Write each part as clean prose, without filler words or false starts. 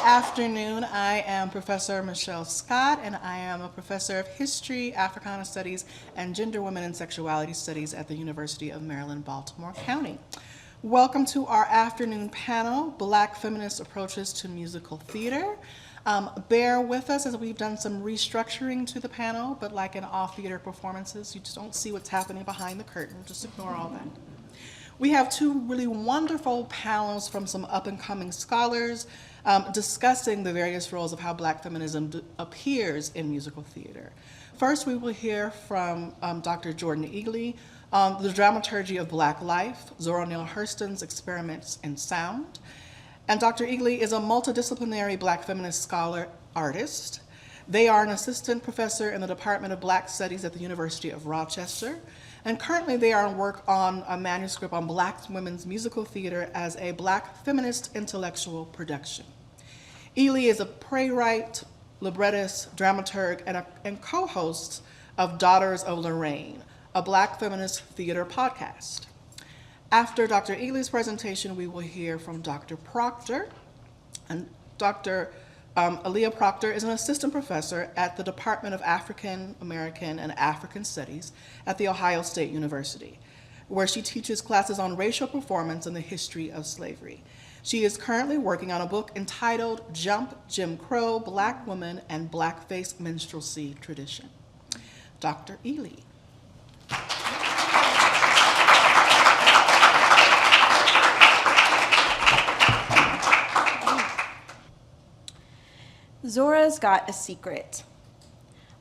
afternoon. I am Professor Michelle Scott, and I am a professor of history, Africana studies, and gender, women, and sexuality studies at the University of Maryland, Baltimore County. Welcome to our afternoon panel, Black Feminist Approaches to Musical Theater. Bear with us as we've done some restructuring to the panel, but like in all theater performances, you just don't see what's happening behind the curtain. Just ignore all that. We have two really wonderful panels from some up-and-coming scholars discussing the various roles of how Black feminism appears in musical theater. First, we will hear from Dr. Jordan Eagley on the dramaturgy of Black life, Zora Neale Hurston's experiments in sound. And Dr. Eagley is a multidisciplinary Black feminist scholar artist. They are an assistant professor in the Department of Black Studies at the University of Rochester. And currently they are on work on a manuscript on Black women's musical theater as a Black feminist intellectual production. Eagley is a playwright, librettist, dramaturg, and co-host of Daughters of Lorraine, a Black feminist theater podcast. After Dr. Eagley's presentation, we will hear from Dr. Proctor. And Dr. Aaliyah Proctor is an assistant professor at the Department of African American and African Studies at The Ohio State University, where she teaches classes on racial performance and the history of slavery. She is currently working on a book entitled Jump, Jim Crow, Black Women and Blackface Minstrelsy Tradition. Dr. Eagley. Zora's got a secret.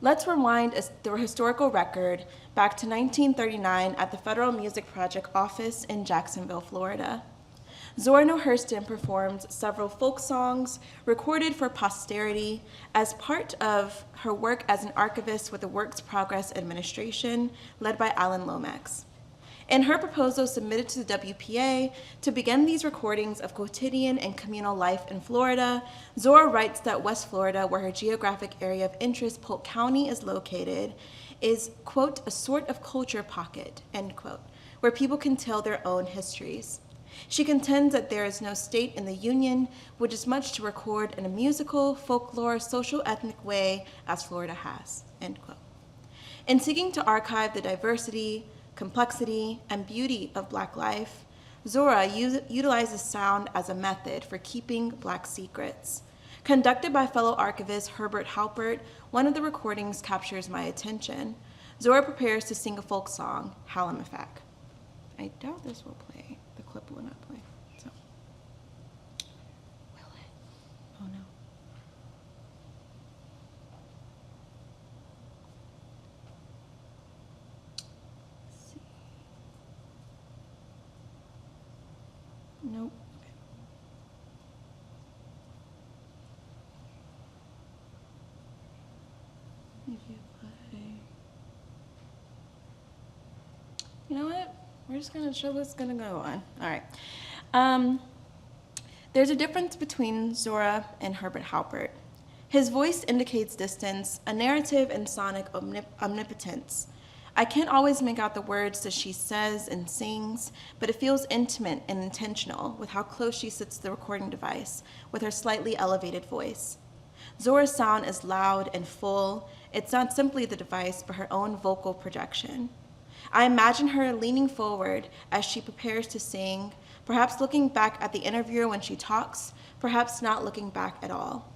Let's rewind the historical record back to 1939 at the Federal Music Project office in Jacksonville, Florida. Zora Neale Hurston performed several folk songs recorded for posterity as part of her work as an archivist with the Works Progress Administration led by Alan Lomax. In her proposal submitted to the WPA to begin these recordings of quotidian and communal life in Florida, Zora writes that West Florida, where her geographic area of interest, Polk County, is located, is, quote, a sort of culture pocket, end quote, where people can tell their own histories. She contends that there is no state in the Union which is much to record in a musical, folklore, social ethnic way as Florida has, end quote. In seeking to archive the diversity, complexity, and beauty of Black life, Zora utilizes sound as a method for keeping Black secrets. Conducted by fellow archivist Herbert Halpert, one of the recordings captures my attention. Zora prepares to sing a folk song, Halimafak. I doubt this will play. The clip will not play. So, will it? Oh no. Nope. If you play. You know what? We're just gonna show what's gonna go on. All right. There's a difference between Zora and Herbert Halpert. His voice indicates distance, a narrative and sonic omnipotence. I can't always make out the words that she says and sings, but it feels intimate and intentional with how close she sits to the recording device with her slightly elevated voice. Zora's sound is loud and full. It's not simply the device, but her own vocal projection. I imagine her leaning forward as she prepares to sing, perhaps looking back at the interviewer when she talks, perhaps not looking back at all.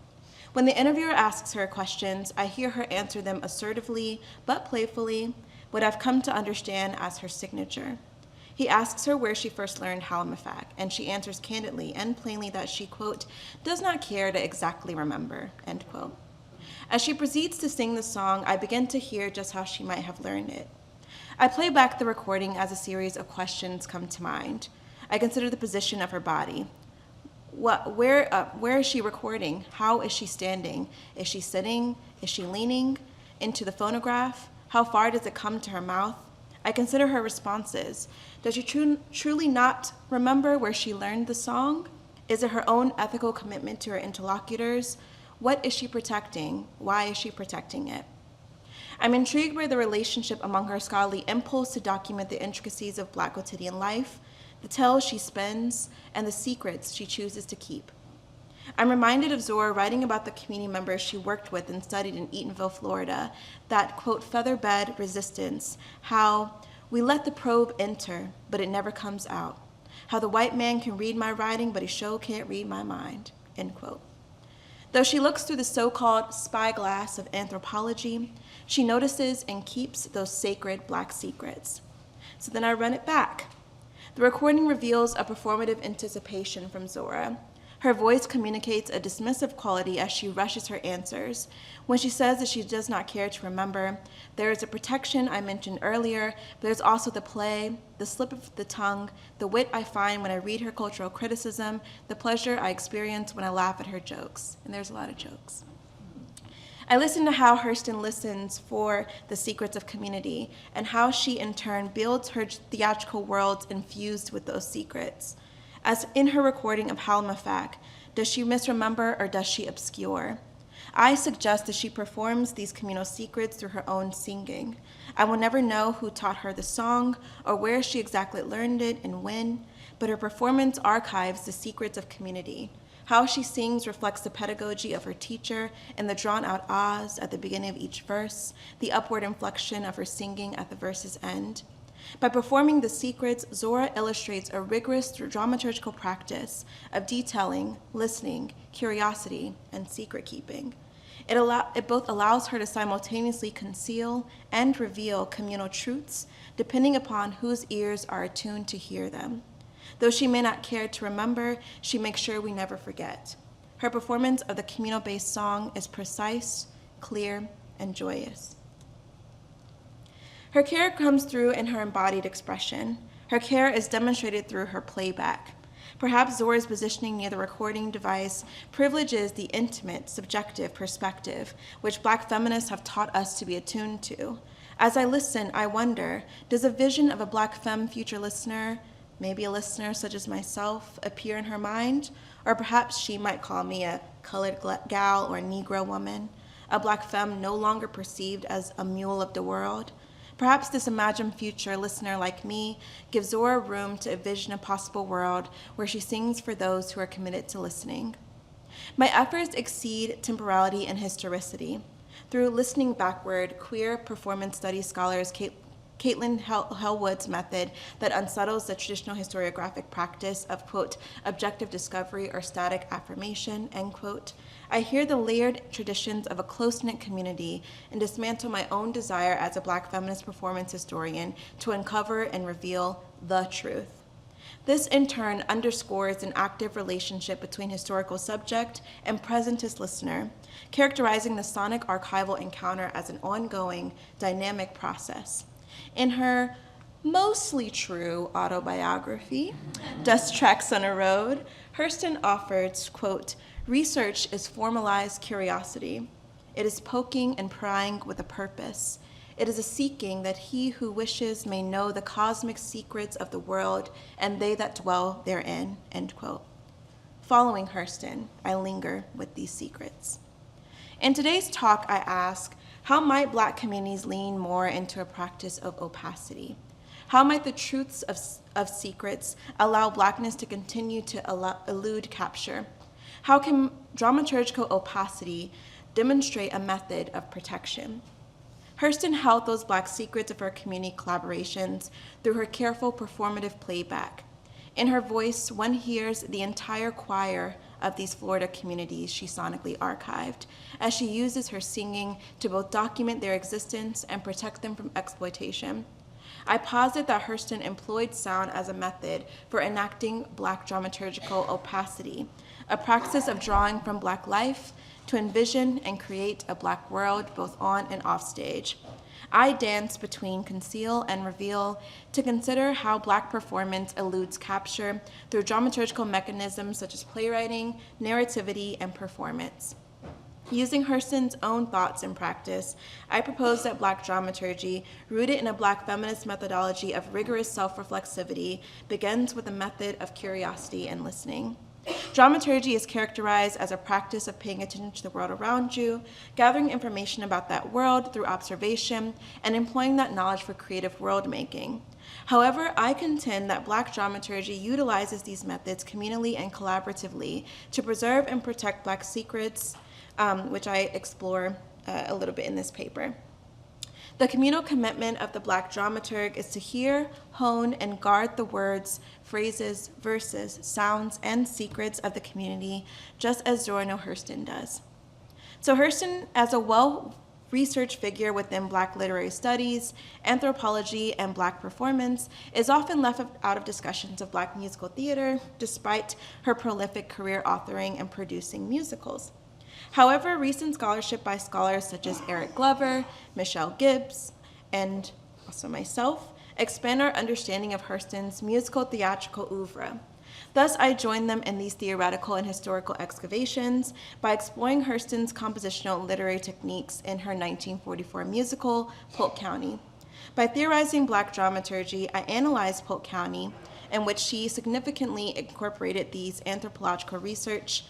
When the interviewer asks her questions, I hear her answer them assertively but playfully, what I've come to understand as her signature. He asks her where she first learned Halimafak, and she answers candidly and plainly that she, quote, does not care to exactly remember, end quote. As she proceeds to sing the song, I begin to hear just how she might have learned it. I play back the recording as a series of questions come to mind. I consider the position of her body. Where is she recording? How is she standing? Is she sitting? Is she leaning into the phonograph? How far does it come to her mouth? I consider her responses. Does she truly not remember where she learned the song? Is it her own ethical commitment to her interlocutors? What is she protecting? Why is she protecting it? I'm intrigued by the relationship among her scholarly impulse to document the intricacies of Black quotidian life, the tales she spins, and the secrets she chooses to keep. I'm reminded of Zora writing about the community members she worked with and studied in Eatonville, Florida, that, quote, featherbed resistance, how we let the probe enter, but it never comes out. How the white man can read my writing, but he sure can't read my mind, end quote. Though she looks through the so-called spyglass of anthropology, she notices and keeps those sacred Black secrets. So then I run it back. The recording reveals a performative anticipation from Zora. Her voice communicates a dismissive quality as she rushes her answers. When she says that she does not care to remember, there is a protection I mentioned earlier, but there's also the play, the slip of the tongue, the wit I find when I read her cultural criticism, the pleasure I experience when I laugh at her jokes. And there's a lot of jokes. I listen to how Hurston listens for the secrets of community and how she in turn builds her theatrical worlds infused with those secrets. As in her recording of Halmafak, does she misremember or does she obscure? I suggest that she performs these communal secrets through her own singing. I will never know who taught her the song or where she exactly learned it and when, but her performance archives the secrets of community. How she sings reflects the pedagogy of her teacher and the drawn-out ahs at the beginning of each verse, the upward inflection of her singing at the verse's end. By performing the secrets, Zora illustrates a rigorous dramaturgical practice of detailing, listening, curiosity, and secret-keeping. It both allows her to simultaneously conceal and reveal communal truths, depending upon whose ears are attuned to hear them. Though she may not care to remember, she makes sure we never forget. Her performance of the communal-based song is precise, clear, and joyous. Her care comes through in her embodied expression. Her care is demonstrated through her playback. Perhaps Zora's positioning near the recording device privileges the intimate, subjective perspective, which Black feminists have taught us to be attuned to. As I listen, I wonder, does a vision of a Black femme future listener, maybe a listener such as myself, appear in her mind? Or perhaps she might call me a colored gal or a Negro woman, a Black femme no longer perceived as a mule of the world. Perhaps this imagined future listener like me gives Zora room to envision a possible world where she sings for those who are committed to listening. My efforts exceed temporality and historicity. Through listening backward, queer performance studies scholars Caitlin Hellwood's method that unsettles the traditional historiographic practice of, quote, objective discovery or static affirmation, end quote, I hear the layered traditions of a close-knit community and dismantle my own desire as a Black feminist performance historian to uncover and reveal the truth. This, in turn, underscores an active relationship between historical subject and presentist listener, characterizing the sonic archival encounter as an ongoing, dynamic process. In her mostly true autobiography, Dust Tracks on a Road, Hurston offers, quote, research is formalized curiosity. It is poking and prying with a purpose. It is a seeking that he who wishes may know the cosmic secrets of the world and they that dwell therein, end quote. Following Hurston, I linger with these secrets. In today's talk, I ask, how might Black communities lean more into a practice of opacity? How might the truths of secrets allow Blackness to continue to elude capture? How can dramaturgical opacity demonstrate a method of protection? Hurston held those Black secrets of her community collaborations through her careful performative playback. In her voice, one hears the entire choir of these Florida communities she sonically archived, as she uses her singing to both document their existence and protect them from exploitation. I posit that Hurston employed sound as a method for enacting Black dramaturgical opacity, a practice of drawing from Black life to envision and create a Black world both on and off stage. I dance between conceal and reveal to consider how Black performance eludes capture through dramaturgical mechanisms such as playwriting, narrativity, and performance. Using Hurston's own thoughts and practice, I propose that Black dramaturgy, rooted in a Black feminist methodology of rigorous self-reflexivity, begins with a method of curiosity and listening. Dramaturgy is characterized as a practice of paying attention to the world around you, gathering information about that world through observation, and employing that knowledge for creative world making. However, I contend that Black dramaturgy utilizes these methods communally and collaboratively to preserve and protect Black secrets, which I explore a little bit in this paper. The communal commitment of the Black dramaturg is to hear, hone, and guard the words, phrases, verses, sounds, and secrets of the community, just as Zora Neale Hurston does. So Hurston, as a well-researched figure within Black literary studies, anthropology, and Black performance, is often left out of discussions of Black musical theater, despite her prolific career authoring and producing musicals. However, recent scholarship by scholars such as Eric Glover, Michelle Gibbs, and also myself expand our understanding of Hurston's musical theatrical oeuvre. Thus, I join them in these theoretical and historical excavations by exploring Hurston's compositional and literary techniques in her 1944 musical, Polk County. By theorizing Black dramaturgy, I analyzed Polk County, in which she significantly incorporated these anthropological research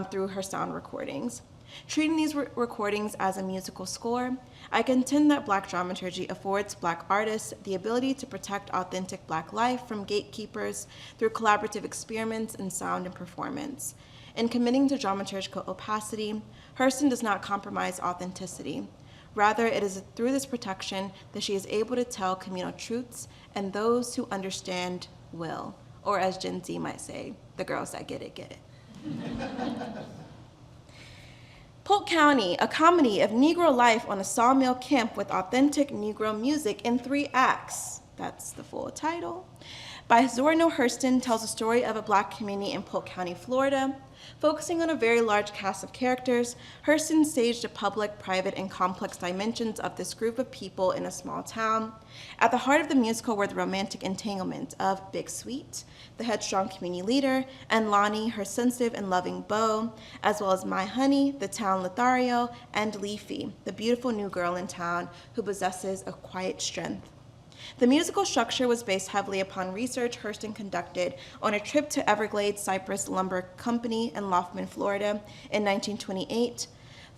through her sound recordings. Treating these recordings as a musical score, I contend that Black dramaturgy affords Black artists the ability to protect authentic Black life from gatekeepers through collaborative experiments in sound and performance. In committing to dramaturgical opacity, Hurston does not compromise authenticity. Rather, it is through this protection that she is able to tell communal truths, and those who understand will, or as Gen Z might say, the girls that get it, get it. Polk County, a comedy of Negro life on a sawmill camp with authentic Negro music in 3 acts. That's the full title. By Zora Neale Hurston, tells the story of a Black community in Polk County, Florida. Focusing on a very large cast of characters, Hurston staged the public, private, and complex dimensions of this group of people in a small town. At the heart of the musical were the romantic entanglement of Big Sweet, the headstrong community leader, and Lonnie, her sensitive and loving beau, as well as My Honey, the town Lothario, and Leafy, the beautiful new girl in town who possesses a quiet strength. The musical structure was based heavily upon research Hurston conducted on a trip to Everglades Cypress Lumber Company in Laufman, Florida in 1928.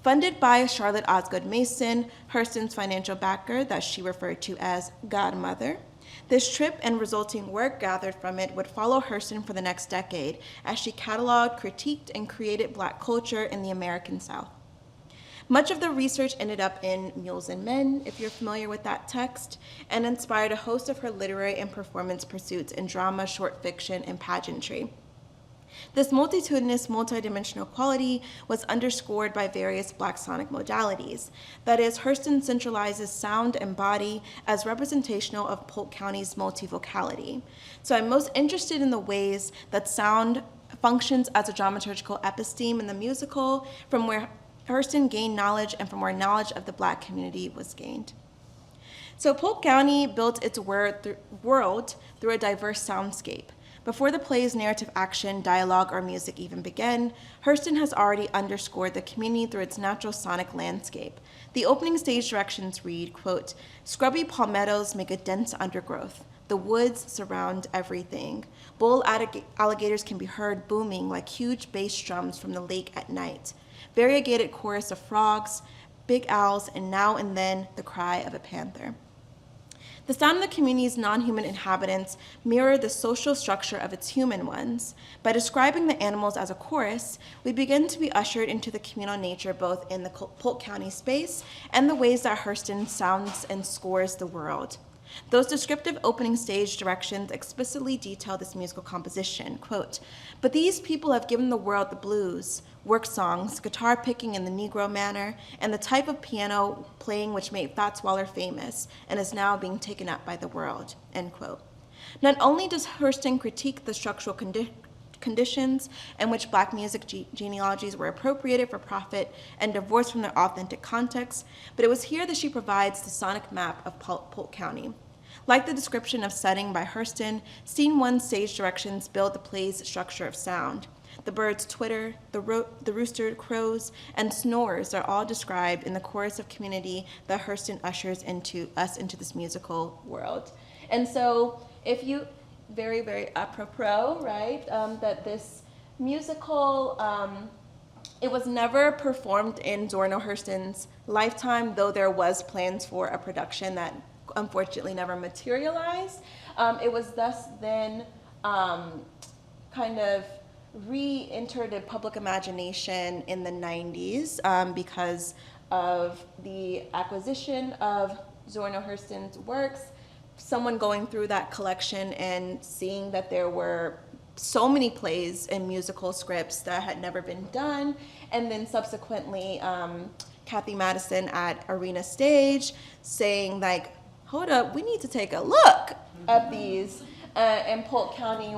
Funded by Charlotte Osgood Mason, Hurston's financial backer that she referred to as Godmother. This trip and resulting work gathered from it would follow Hurston for the next decade as she cataloged, critiqued, and created Black culture in the American South. Much of the research ended up in Mules and Men, if you're familiar with that text, and inspired a host of her literary and performance pursuits in drama, short fiction, and pageantry. This multitudinous, multidimensional quality was underscored by various Black sonic modalities. That is, Hurston centralizes sound and body as representational of Polk County's multivocality. So I'm most interested in the ways that sound functions as a dramaturgical episteme in the musical, from where Hurston gained knowledge and from where knowledge of the Black community was gained. So Polk County built its world through a diverse soundscape. Before the play's narrative action, dialogue, or music even began, Hurston has already underscored the community through its natural sonic landscape. The opening stage directions read, quote, "Scrubby palmettos make a dense undergrowth. The woods surround everything. Bull alligators can be heard booming like huge bass drums from the lake at night. Variegated chorus of frogs, big owls, and now and then the cry of a panther." The sound of the community's non-human inhabitants mirror the social structure of its human ones. By describing the animals as a chorus, we begin to be ushered into the communal nature both in the Polk County space and the ways that Hurston sounds and scores the world. Those descriptive opening stage directions explicitly detail this musical composition, quote, "But these people have given the world the blues, work songs, guitar picking in the Negro manner, and the type of piano playing which made Fats Waller famous and is now being taken up by the world," end quote. Not only does Hurston critique the structural conditions in which Black music genealogies were appropriated for profit and divorced from their authentic context, but it was here that she provides the sonic map of Polk County. Like the description of setting by Hurston, Scene 1 stage directions build the play's structure of sound. The birds twitter, the rooster crows, and snores are all described in the chorus of community that Hurston ushers us into this musical world. And so if you, very, very apropos, right, that this musical, it was never performed in Zora Neale Hurston's lifetime, though there was plans for a production that unfortunately never materialized. It was thus then kind of re-entered in public imagination in the 90s because of the acquisition of Zora Neale Hurston's works, someone going through that collection and seeing that there were so many plays and musical scripts that had never been done, and then subsequently Kathy Madison at Arena Stage saying like, hold up, we need to take a look at these. And Polk County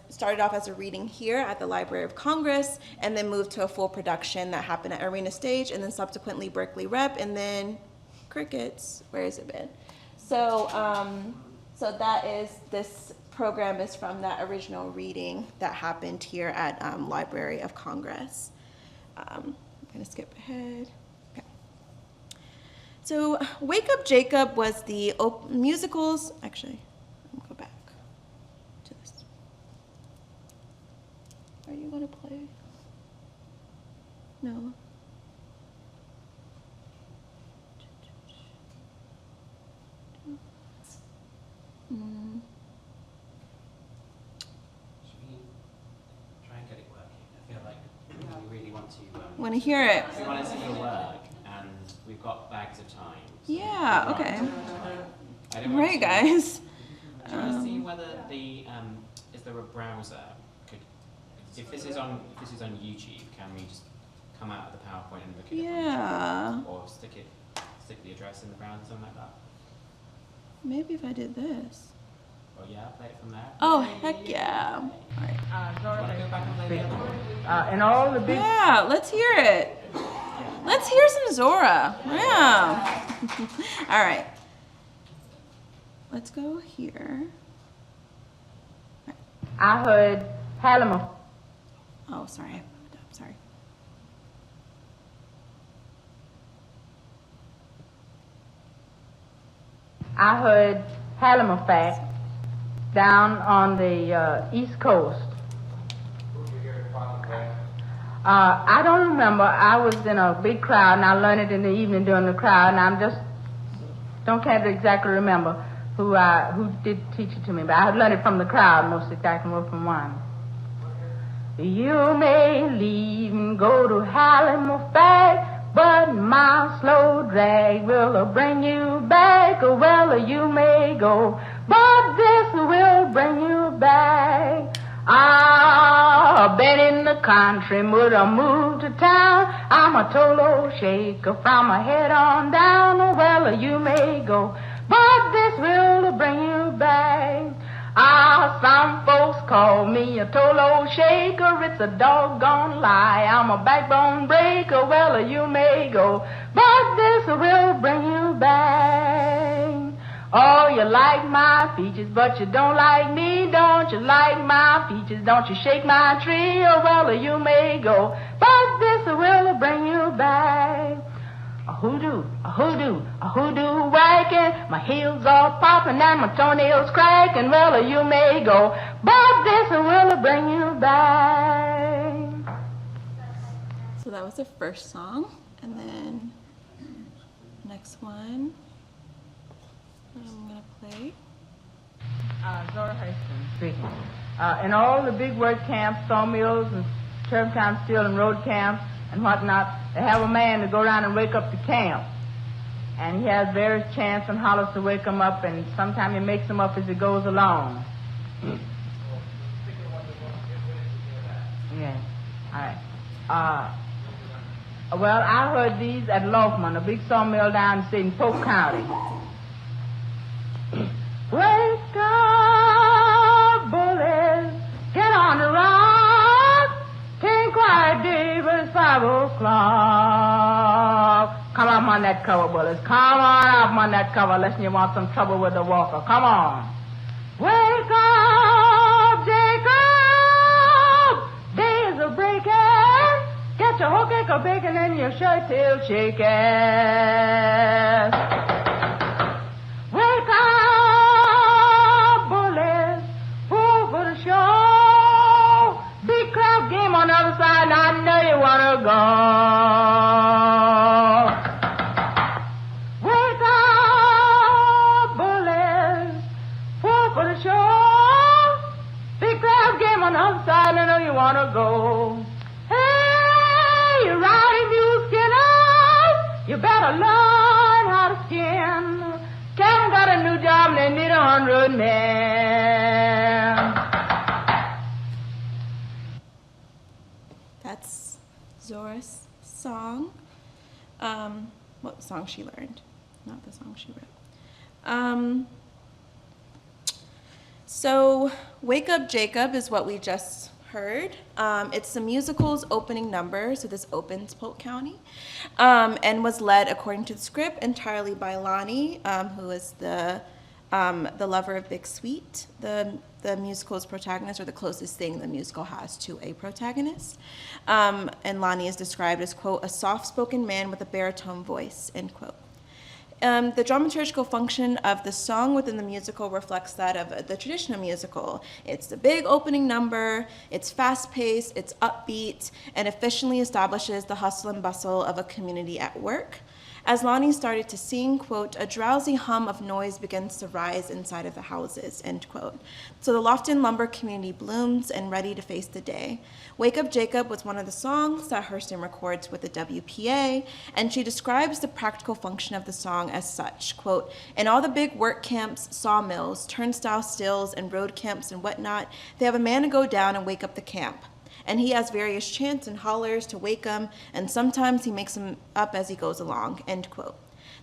started off as a reading here at the Library of Congress, and then moved to a full production that happened at Arena Stage, and then subsequently Berkeley Rep, and then crickets. Where has it been? So, so this program is from that original reading that happened here at Library of Congress. I'm gonna skip ahead. Okay. So Wake Up Jacob was the musicals, actually, let me go back to this. Are you gonna play? No. Mm. Try and get it working. I feel like we really want to. Want to hear it? We want to see your work, and we've got bags of time. So Yeah. we've got Okay. time. I don't Right, want to- guys. Do you want to see whether the is there a browser? If this is on YouTube, can we just come out of the PowerPoint and look at it? Yeah. Or stick the address in the browser, something like that. Maybe if I did this. Or yeah, play it from there. Oh, heck yeah. All right. Do you want to go back and play the other one? And all the big Yeah, let's hear it. Let's hear some Zora. Yeah. All right. Let's go here. I heard Hallam. Oh, sorry. I fucked up. Sorry. I heard Halifax down on the East Coast. I don't remember. I was in a big crowd, and I learned it in the evening during the crowd, and can't exactly remember who did teach it to me, but I learned it from the crowd most exactly, more from one. You may leave and go to Halifax, but my slow drag will bring you back. Well, you may go, but this will bring you back. I've been in the country, but I moved to town. I'm a Tolo shaker from my head on down. Well, you may go, but this will bring you back. Some folks call me a Tolo shaker. It's a doggone lie. I'm a backbone breaker. Well, you may go, but this will bring you back. Oh, you like my features, but you don't like me. Don't you like my features? Don't you shake my tree? Oh, well, you may go, but this will bring you back. A hoodoo, a hoodoo, a hoodoo whacking. My heels all popping and my toenails cracking. Well, you may go, but this will bring you back. So that was the first song. And then next one that I'm going to play. Zora Hurston speaking. In all the big work camps, sawmills and turpentine steel and road camps and whatnot, they have a man to go around and wake up the camp. And he has various chants and hollers to wake them up, and sometimes he makes them up as he goes along. Yeah, all right. Well, I heard these at Lockman, a big sawmill down in Polk County. Wake up, bullies, get on the rock. 'Tain't quite day, but it's 5 o'clock. Come up on that cover, bullies. Come on up on that cover, unless you want some trouble with the walker. Come on. Wake up, Jacob. Days are breaking. Get your hook, egg, or bacon, and your shirt tail shaking. Wake up, bullies, fool for the show. Big crowd game go. Wake up, bullies, pull for the show. Big crab game on the other side, I know you wanna go. Hey, you rowdy mule skinners, you better learn how to skin. Captain got a new job and they need 100 men. That's Zora's song. What song she learned, not the song she wrote. So Wake Up Jacob is what we just heard. It's the musical's opening number, so this opens Polk County, and was led according to the script entirely by Lonnie, who is the lover of Big Sweet, the musical's protagonist, or the closest thing the musical has to a protagonist. And Lonnie is described as, quote, a soft-spoken man with a baritone voice, end quote. The dramaturgical function of the song within the musical reflects that of the traditional musical. It's the big opening number, it's fast-paced, it's upbeat, and efficiently establishes the hustle and bustle of a community at work. As Lonnie started to sing, quote, a drowsy hum of noise begins to rise inside of the houses, end quote. So the Lofton lumber community blooms and ready to face the day. Wake Up Jacob was one of the songs that Hurston records with the WPA, and she describes the practical function of the song as such, quote, in all the big work camps, sawmills, turnstile stills, and road camps and whatnot, they have a man to go down and wake up the camp. And he has various chants and hollers to wake them, and sometimes he makes them up as he goes along, end quote.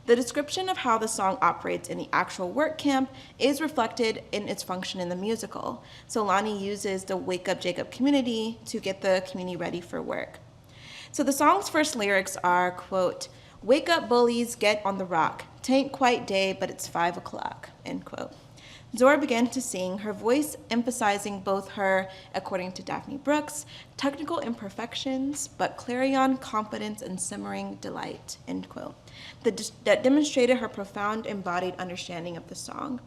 The description of how the song operates in the actual work camp is reflected in its function in the musical. So Lonnie uses the Wake Up Jacob community to get the community ready for work. So the song's first lyrics are, quote, wake up bullies, get on the rock. Tain't quite day, but it's 5 o'clock, end quote. Zora began to sing, her voice emphasizing both her, according to Daphne Brooks, technical imperfections, but clarion confidence and simmering delight, end quote, that demonstrated her profound embodied understanding of the song.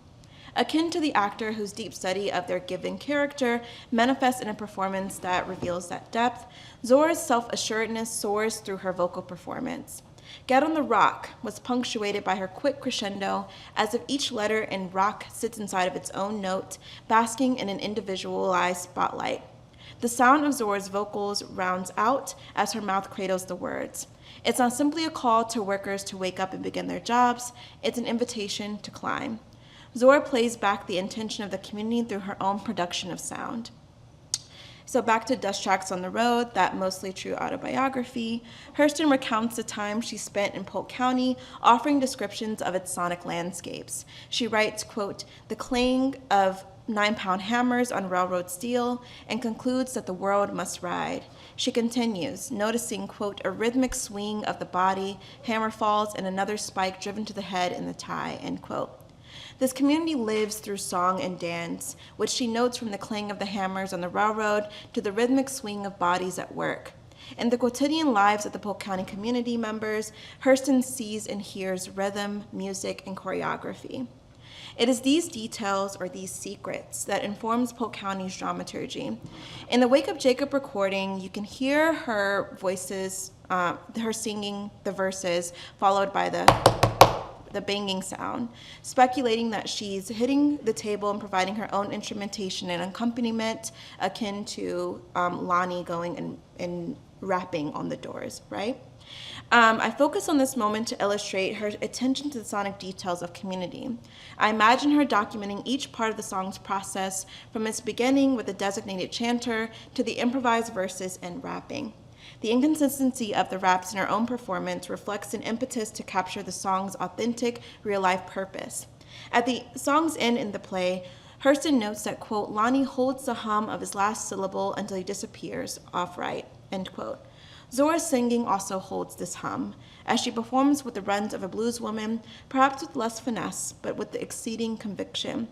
Akin to the actor whose deep study of their given character manifests in a performance that reveals that depth, Zora's self-assuredness soars through her vocal performance. Get on the Rock was punctuated by her quick crescendo, as if each letter in rock sits inside of its own note, basking in an individualized spotlight. The sound of Zora's vocals rounds out as her mouth cradles the words. It's not simply a call to workers to wake up and begin their jobs, it's an invitation to climb. Zora plays back the intention of the community through her own production of sound. So back to Dust Tracks on the Road, that mostly true autobiography. Hurston recounts the time she spent in Polk County, offering descriptions of its sonic landscapes. She writes, quote, the clang of 9-pound hammers on railroad steel, and concludes that the world must ride. She continues, noticing, quote, a rhythmic swing of the body, hammer falls, and another spike driven to the head in the tie, end quote. This community lives through song and dance, which she notes from the clang of the hammers on the railroad to the rhythmic swing of bodies at work. In the quotidian lives of the Polk County community members, Hurston sees and hears rhythm, music, and choreography. It is these details, or these secrets, that informs Polk County's dramaturgy. In the Wake Up Jacob recording, you can hear her voices, her singing the verses, followed by the banging sound, speculating that she's hitting the table and providing her own instrumentation and accompaniment akin to Lonnie going and rapping on the doors, right? I focus on this moment to illustrate her attention to the sonic details of community. I imagine her documenting each part of the song's process from its beginning with a designated chanter to the improvised verses and rapping. The inconsistency of the raps in her own performance reflects an impetus to capture the song's authentic, real-life purpose. At the song's end in the play, Hurston notes that, quote, Lonnie holds the hum of his last syllable until he disappears off-right, end quote. Zora's singing also holds this hum, as she performs with the runs of a blueswoman, perhaps with less finesse, but with the exceeding conviction.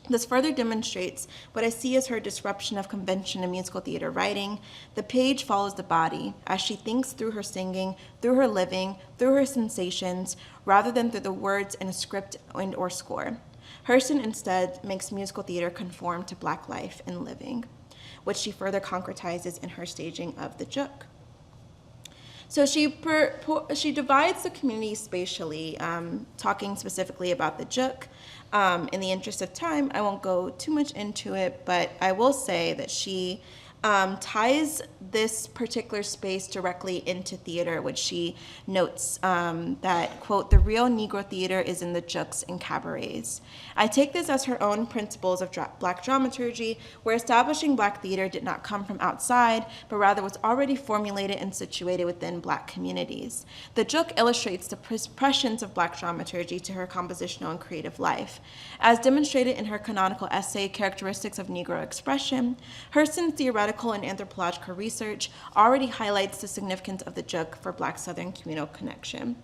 This further demonstrates what I see as her disruption of convention in musical theater writing. The page follows the body as she thinks through her singing, through her living, through her sensations, rather than through the words in a script and or score. Hurston instead makes musical theater conform to Black life and living, which she further concretizes in her staging of The Jook. So she divides the community spatially, talking specifically about the Juk. In the interest of time, I won't go too much into it, but I will say that she ties this particular space directly into theater, which she notes that, quote, the real Negro theater is in the juks and cabarets. I take this as her own principles of Black dramaturgy, where establishing Black theater did not come from outside, but rather was already formulated and situated within Black communities. The juk illustrates the pressions of Black dramaturgy to her compositional and creative life. As demonstrated in her canonical essay, Characteristics of Negro Expression, Hurston's theoretical and anthropological research already highlights the significance of the juk for Black Southern communal connection.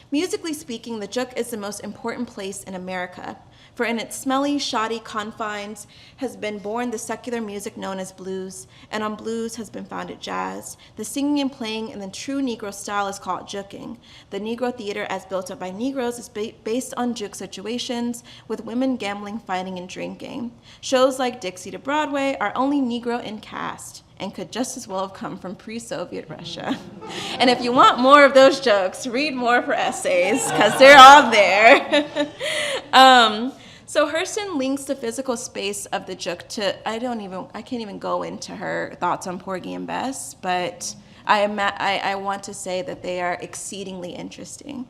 Musically speaking, the juk is the most important place in America, for in its smelly, shoddy confines has been born the secular music known as blues, and on blues has been founded jazz. The singing and playing in the true Negro style is called juking. The Negro theater, as built up by Negroes, is based on juk situations, with women gambling, fighting, and drinking. Shows like Dixie to Broadway are only Negro in cast, and could just as well have come from pre-Soviet Russia. And if you want more of those jokes, read more of her essays, because they're all there. So Hurston links the physical space of the juk to, I can't even go into her thoughts on Porgy and Bess, but I want to say that they are exceedingly interesting.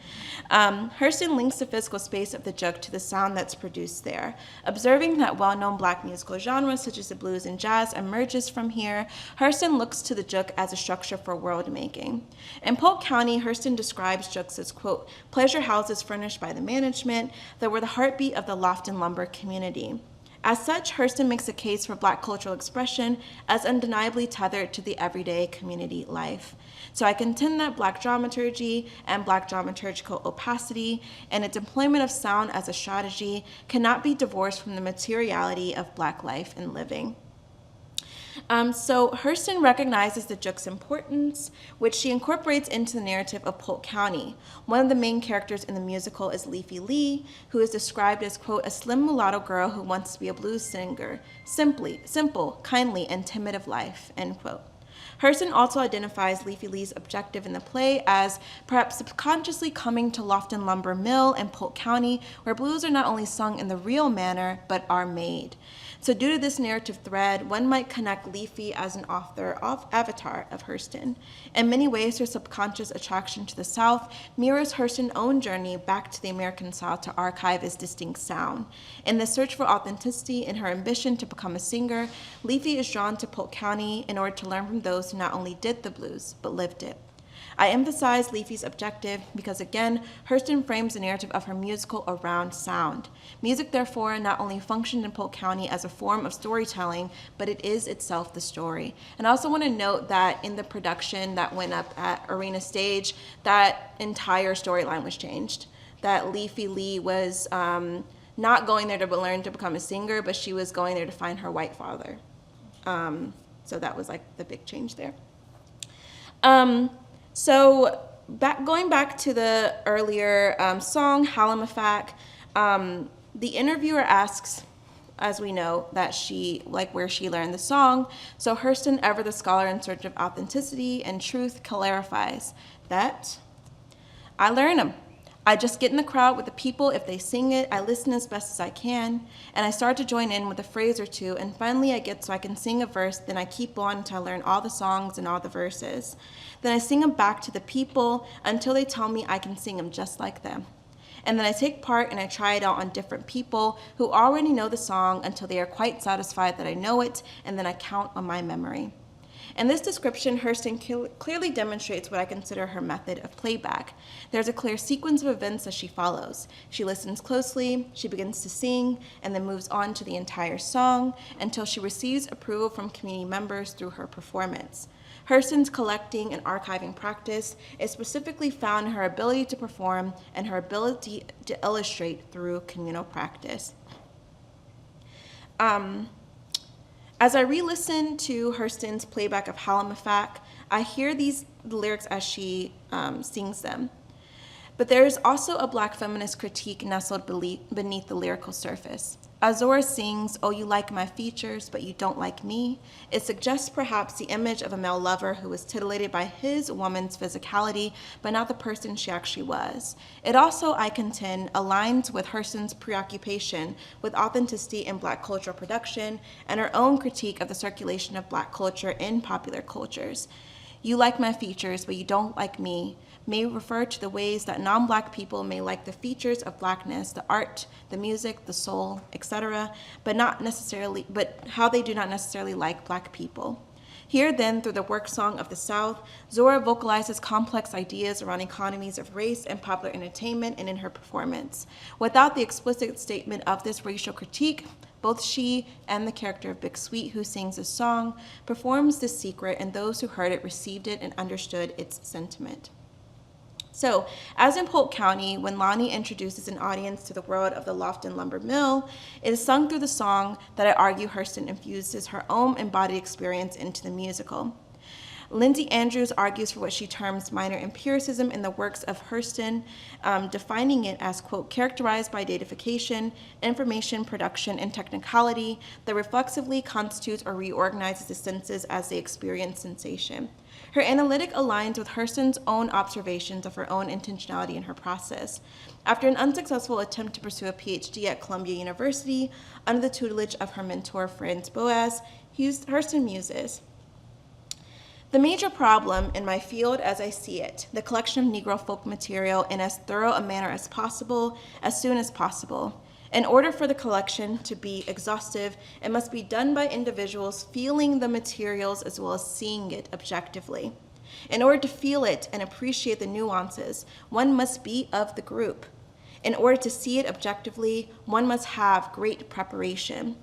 Hurston links the physical space of the juk to the sound that's produced there. Observing that well-known Black musical genres such as the blues and jazz emerges from here, Hurston looks to the juk as a structure for world-making. In Polk County, Hurston describes juks as, quote, pleasure houses furnished by the management that were the heartbeat of the Lofton lumber community. As such, Hurston makes a case for Black cultural expression as undeniably tethered to the everyday community life. So I contend that Black dramaturgy and Black dramaturgical opacity and its employment of sound as a strategy cannot be divorced from the materiality of Black life and living. So Hurston recognizes the juk's importance, which she incorporates into the narrative of Polk County. One of the main characters in the musical is Leafy Lee, who is described as, quote, a slim mulatto girl who wants to be a blues singer, simple, kindly, and timid of life, end quote. Hurston also identifies Leafy Lee's objective in the play as perhaps subconsciously coming to Lofton Lumber Mill in Polk County, where blues are not only sung in the real manner, but are made. So due to this narrative thread, one might connect Leafy as an author of avatar of Hurston. In many ways, her subconscious attraction to the South mirrors Hurston's own journey back to the American South to archive its distinct sound. In the search for authenticity and her ambition to become a singer, Leafy is drawn to Polk County in order to learn from those who not only did the blues, but lived it. I emphasize Leafy's objective because, again, Hurston frames the narrative of her musical around sound. Music, therefore, not only functioned in Polk County as a form of storytelling, but it is itself the story. And I also want to note that in the production that went up at Arena Stage, that entire storyline was changed. That Leafy Lee was not going there to learn to become a singer, but she was going there to find her white father. So that was like the big change there. So going back to the earlier song, Halimafak, the interviewer asks, as we know, that where she learned the song. So Hurston, ever the scholar in search of authenticity and truth, clarifies that I learn them. I just get in the crowd with the people. If they sing it, I listen as best as I can, and I start to join in with a phrase or two, and finally I get so I can sing a verse, then I keep on until I learn all the songs and all the verses. Then I sing them back to the people until they tell me I can sing them just like them. And then I take part and I try it out on different people who already know the song until they are quite satisfied that I know it, and then I count on my memory. In this description, Hurston clearly demonstrates what I consider her method of playback. There's a clear sequence of events that she follows. She listens closely, she begins to sing, and then moves on to the entire song until she receives approval from community members through her performance. Hurston's collecting and archiving practice is specifically found in her ability to perform and her ability to illustrate through communal practice. As I re-listen to Hurston's playback of Halimafak, I hear these lyrics as she sings them. But there is also a Black feminist critique nestled beneath the lyrical surface. As Zora sings, "Oh, you like my features, but you don't like me," it suggests perhaps the image of a male lover who was titillated by his woman's physicality, but not the person she actually was. It also, I contend, aligns with Hurston's preoccupation with authenticity in Black cultural production and her own critique of the circulation of Black culture in popular cultures. "You like my features, but you don't like me," may refer to the ways that non-Black people may like the features of Blackness, the art, the music, the soul, etc., but how they do not necessarily like Black people. Here, then, through the work song of the South, Zora vocalizes complex ideas around economies of race and popular entertainment and in her performance. Without the explicit statement of this racial critique, both she and the character of Big Sweet, who sings this song, performs this secret, and those who heard it received it and understood its sentiment. So, as in Polk County, when Lonnie introduces an audience to the world of the Lofton Lumber Mill, it is sung through the song that I argue Hurston infuses her own embodied experience into the musical. Lindsay Andrews argues for what she terms minor empiricism in the works of Hurston, defining it as, quote, characterized by datification, information production, and technicality that reflexively constitutes or reorganizes the senses as they experience sensation. Her analytic aligns with Hurston's own observations of her own intentionality in her process. After an unsuccessful attempt to pursue a PhD at Columbia University under the tutelage of her mentor, Franz Boas, Hurston muses, "The major problem in my field as I see it, the collection of Negro folk material in as thorough a manner as possible, as soon as possible. In order for the collection to be exhaustive, it must be done by individuals feeling the materials as well as seeing it objectively. In order to feel it and appreciate the nuances, one must be of the group. In order to see it objectively, one must have great preparation.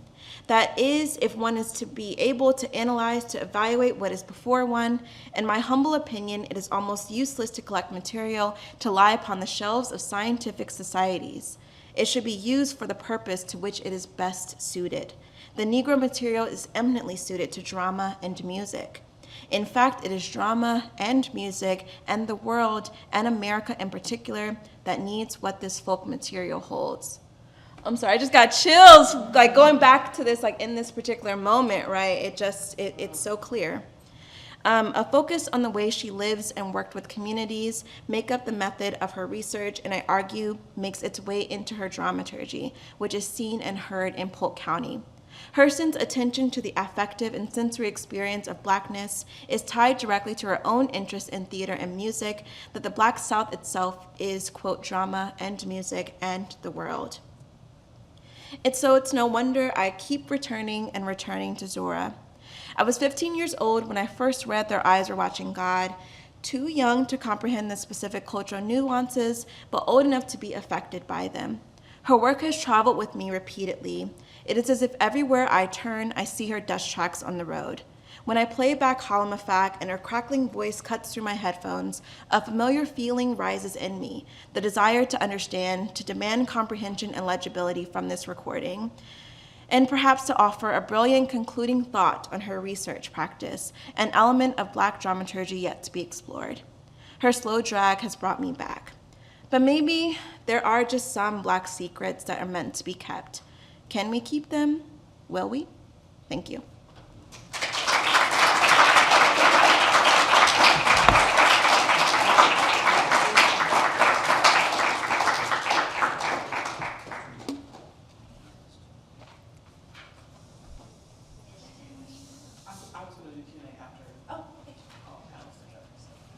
That is, if one is to be able to analyze, to evaluate what is before one. In my humble opinion, it is almost useless to collect material to lie upon the shelves of scientific societies. It should be used for the purpose to which it is best suited. The Negro material is eminently suited to drama and music. In fact, it is drama and music and the world, and America in particular, that needs what this folk material holds." I'm sorry, I just got chills, like going back to this, like in this particular moment, right? It's so clear. A focus on the way she lives and worked with communities make up the method of her research, and I argue makes its way into her dramaturgy, which is seen and heard in Polk County. Hurston's attention to the affective and sensory experience of Blackness is tied directly to her own interest in theater and music, that the Black South itself is, quote, drama and music and the world. It's no wonder I keep returning and returning to Zora. I was 15 years old when I first read Their Eyes Were Watching God, too young to comprehend the specific cultural nuances, but old enough to be affected by them. Her work has traveled with me repeatedly. It is as if everywhere I turn, I see her dust tracks on the road. When I play back Halimafak and her crackling voice cuts through my headphones, a familiar feeling rises in me, the desire to understand, to demand comprehension and legibility from this recording, and perhaps to offer a brilliant concluding thought on her research practice, an element of Black dramaturgy yet to be explored. Her slow drag has brought me back. But maybe there are just some Black secrets that are meant to be kept. Can we keep them? Will we? Thank you.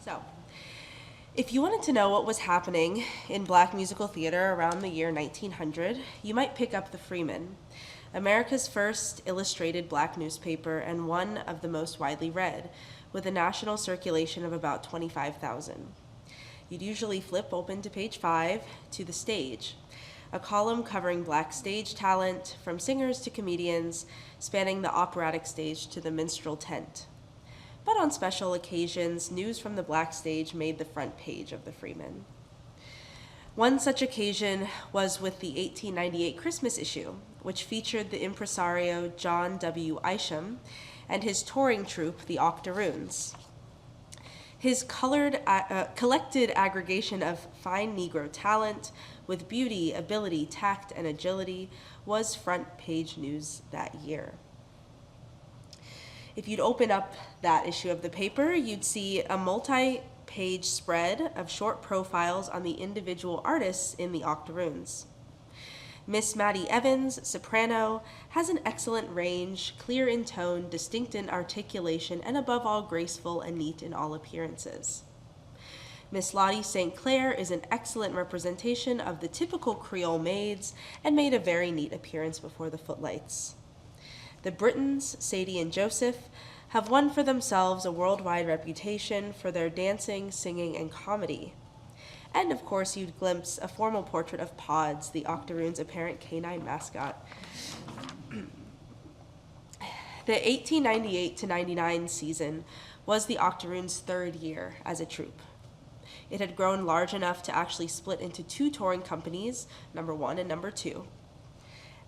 So, if you wanted to know what was happening in Black musical theater around the year 1900, you might pick up the Freeman, America's first illustrated Black newspaper and one of the most widely read, with a national circulation of about 25,000. You'd usually flip open to page 5 to The Stage, a column covering Black stage talent, from singers to comedians, spanning the operatic stage to the minstrel tent. But on special occasions, news from the Black stage made the front page of the Freeman. One such occasion was with the 1898 Christmas issue, which featured the impresario John W. Isham and his touring troupe, the Octoroons. His collected aggregation of fine Negro talent with beauty, ability, tact, and agility was front page news that year. If you'd open up that issue of the paper, you'd see a multi-page spread of short profiles on the individual artists in the octoroons. Miss Maddie Evans, soprano, has an excellent range, clear in tone, distinct in articulation, and above all, graceful and neat in all appearances. Miss Lottie St. Clair is an excellent representation of the typical Creole maids and made a very neat appearance before the footlights. The Britons, Sadie and Joseph, have won for themselves a worldwide reputation for their dancing, singing, and comedy. And of course, you'd glimpse a formal portrait of Pods, the Octoroon's apparent canine mascot. The 1898 to 99 season was the Octoroon's third year as a troupe. It had grown large enough to actually split into two touring companies, number 1 and number 2.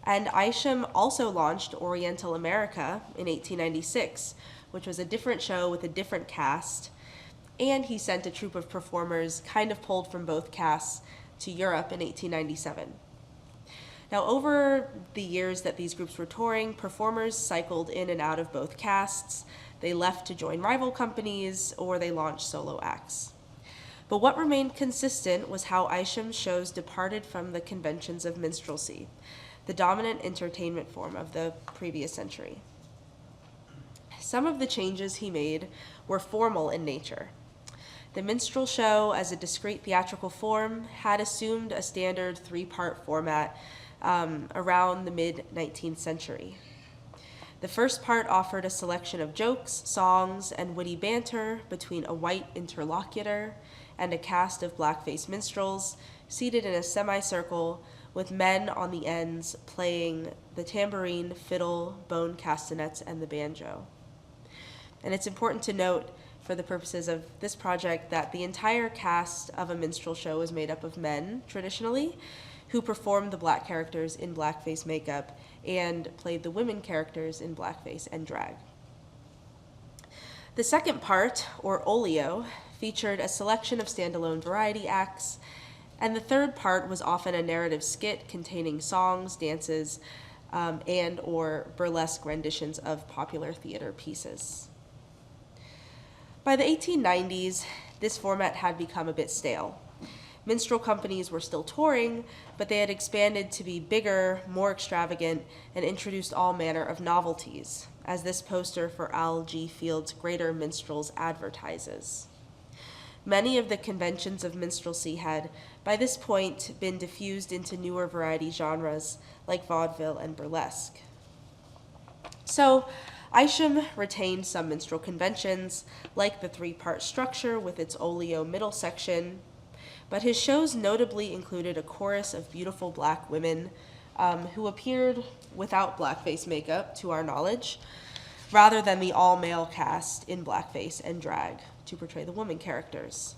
And Isham also launched Oriental America in 1896, which was a different show with a different cast, and he sent a troupe of performers kind of pulled from both casts to Europe in 1897. Now, over the years that these groups were touring, performers cycled in and out of both casts. They left to join rival companies, or they launched solo acts. But what remained consistent was how Isham's shows departed from the conventions of minstrelsy, the dominant entertainment form of the previous century. Some of the changes he made were formal in nature. The minstrel show, as a discrete theatrical form, had assumed a standard 3-part format around the mid-19th century. The first part offered a selection of jokes, songs, and witty banter between a white interlocutor and a cast of blackface minstrels seated in a semicircle with men on the ends playing the tambourine, fiddle, bone castanets, and the banjo. And it's important to note, for the purposes of this project, that the entire cast of a minstrel show is made up of men, traditionally, who performed the black characters in blackface makeup and played the women characters in blackface and drag. The second part, or olio, featured a selection of standalone variety acts, and the third part was often a narrative skit containing songs, dances, and or burlesque renditions of popular theater pieces. By the 1890s, this format had become a bit stale. Minstrel companies were still touring, but they had expanded to be bigger, more extravagant, and introduced all manner of novelties, as this poster for Al G. Field's Greater Minstrels advertises. Many of the conventions of minstrelsy had, by this point, been diffused into newer variety genres like vaudeville and burlesque. So, Isham retained some minstrel conventions, like the 3-part structure with its olio middle section, but his shows notably included a chorus of beautiful black women who appeared without blackface makeup, to our knowledge, rather than the all-male cast in blackface and drag to portray the woman characters.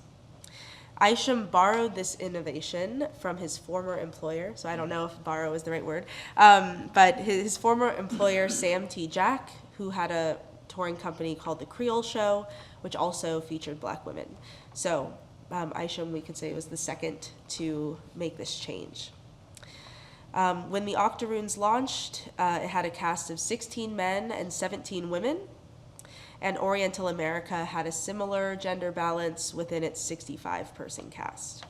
Isham borrowed this innovation from his former employer, so I don't know if borrow is the right word, but his former employer, Sam T. Jack, who had a touring company called The Creole Show, which also featured black women. So Isham, we could say, was the second to make this change. When the Octoroons launched, it had a cast of 16 men and 17 women, and Oriental America had a similar gender balance within its 65-person cast.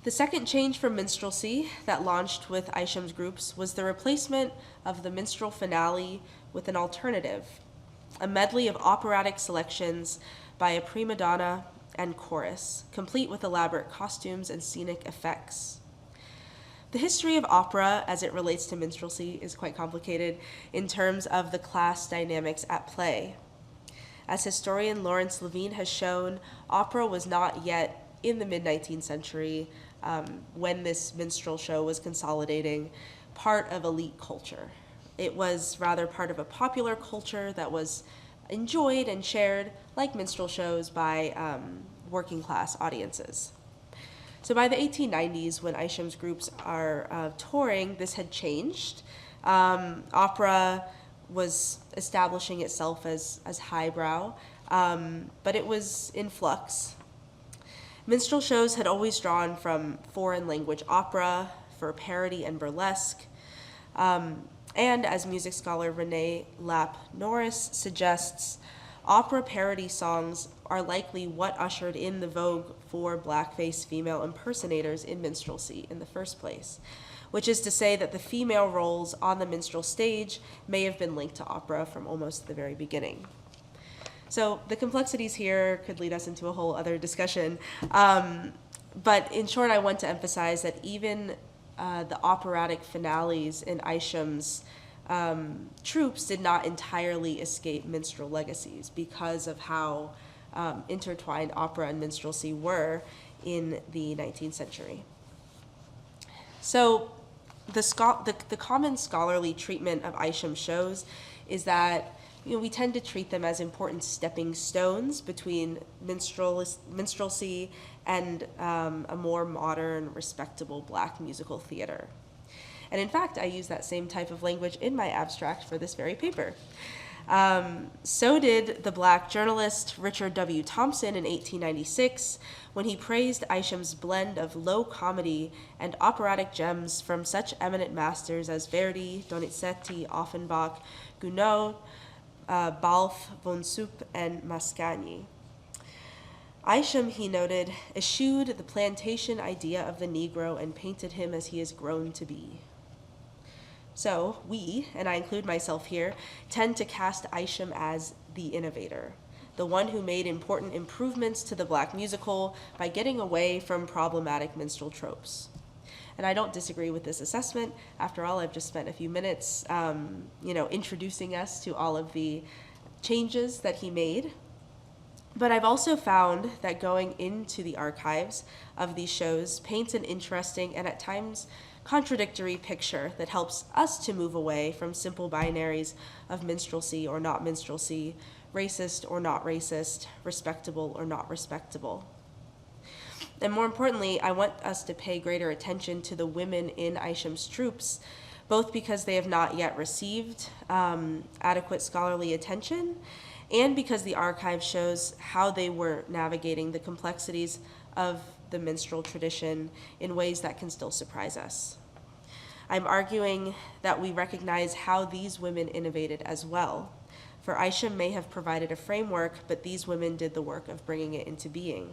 The second change from minstrelsy that launched with Isham's groups was the replacement of the minstrel finale with an alternative, a medley of operatic selections by a prima donna and chorus, complete with elaborate costumes and scenic effects. The history of opera as it relates to minstrelsy is quite complicated in terms of the class dynamics at play. As historian Lawrence Levine has shown, opera was not yet in the mid-19th century, when this minstrel show was consolidating, part of elite culture. It was rather part of a popular culture that was enjoyed and shared, like minstrel shows, by working class audiences. So by the 1890s, when Isham's groups are touring, this had changed. Opera was establishing itself as highbrow, but it was in flux. Minstrel shows had always drawn from foreign language opera for parody and burlesque, and as music scholar Renee Lapp Norris suggests, opera parody songs are likely what ushered in the vogue for blackface female impersonators in minstrelsy in the first place, which is to say that the female roles on the minstrel stage may have been linked to opera from almost the very beginning. So the complexities here could lead us into a whole other discussion. But in short, I want to emphasize that even the operatic finales in Isham's troupes did not entirely escape minstrel legacies because of how intertwined opera and minstrelsy were in the 19th century. So the common scholarly treatment of Isham shows is that we tend to treat them as important stepping stones between minstrelsy and a more modern, respectable black musical theater. And in fact, I use that same type of language in my abstract for this very paper. So did the black journalist Richard W. Thompson in 1896 when he praised Isham's blend of low comedy and operatic gems from such eminent masters as Verdi, Donizetti, Offenbach, Gounod, Balfe, von Supp, and Mascagni. Isham, he noted, eschewed the plantation idea of the Negro and painted him as he has grown to be. So we, and I include myself here, tend to cast Isham as the innovator, the one who made important improvements to the black musical by getting away from problematic minstrel tropes. And I don't disagree with this assessment. After all, I've just spent a few minutes, introducing us to all of the changes that he made. But I've also found that going into the archives of these shows paints an interesting and at times contradictory picture that helps us to move away from simple binaries of minstrelsy or not minstrelsy, racist or not racist, respectable or not respectable. And more importantly, I want us to pay greater attention to the women in Isham's troupes, both because they have not yet received adequate scholarly attention, and because the archive shows how they were navigating the complexities of the minstrel tradition in ways that can still surprise us. I'm arguing that we recognize how these women innovated as well, for Isham may have provided a framework, but these women did the work of bringing it into being.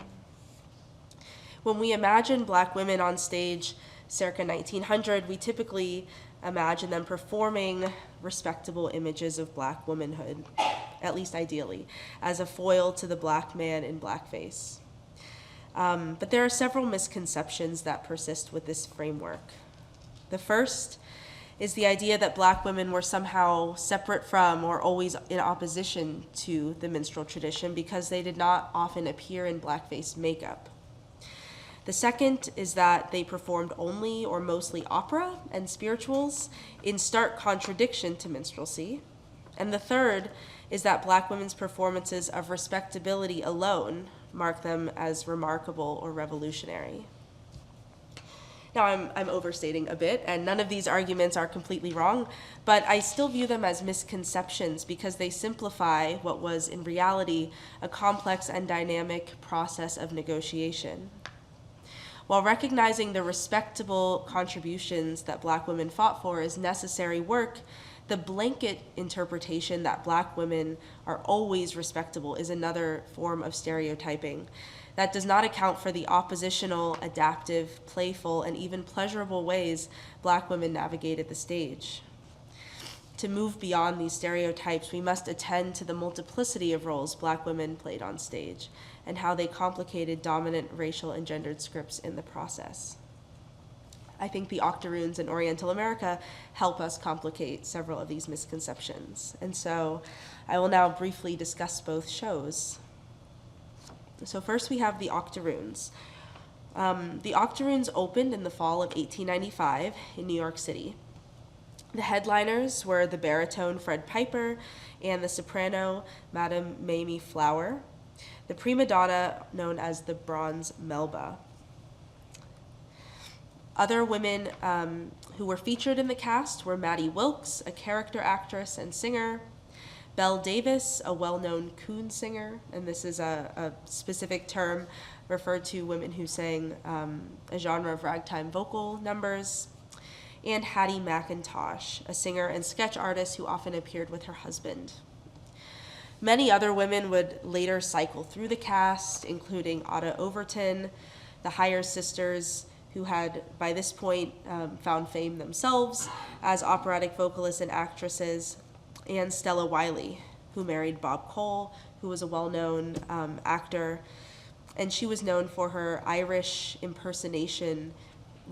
When we imagine black women on stage circa 1900, we typically imagine them performing respectable images of black womanhood, at least ideally, as a foil to the black man in blackface. But there are several misconceptions that persist with this framework. The first is the idea that black women were somehow separate from or always in opposition to the minstrel tradition because they did not often appear in blackface makeup. The second is that they performed only or mostly opera and spirituals in stark contradiction to minstrelsy. And the third is that black women's performances of respectability alone mark them as remarkable or revolutionary. Now, I'm overstating a bit, and none of these arguments are completely wrong, but I still view them as misconceptions because they simplify what was in reality a complex and dynamic process of negotiation. While recognizing the respectable contributions that black women fought for is necessary work, the blanket interpretation that black women are always respectable is another form of stereotyping that does not account for the oppositional, adaptive, playful, and even pleasurable ways black women navigated the stage. To move beyond these stereotypes, we must attend to the multiplicity of roles black women played on stage and how they complicated dominant racial and gendered scripts in the process. I think the octoroons in Oriental America help us complicate several of these misconceptions. And so I will now briefly discuss both shows. So first we have the Octoroons. The Octoroons opened in the fall of 1895 in New York City. The headliners were the baritone Fred Piper and the soprano Madame Mamie Flower, the prima donna known as the Bronze Melba. Other women who were featured in the cast were Maddie Wilkes, a character actress and singer, Belle Davis, a well-known coon singer, and this is a specific term referred to women who sang a genre of ragtime vocal numbers, and Hattie McIntosh, a singer and sketch artist who often appeared with her husband. Many other women would later cycle through the cast, including Ada Overton, the Hyer sisters, who had, by this point, found fame themselves as operatic vocalists and actresses, and Stella Wiley, who married Bob Cole, who was a well-known actor, and she was known for her Irish impersonation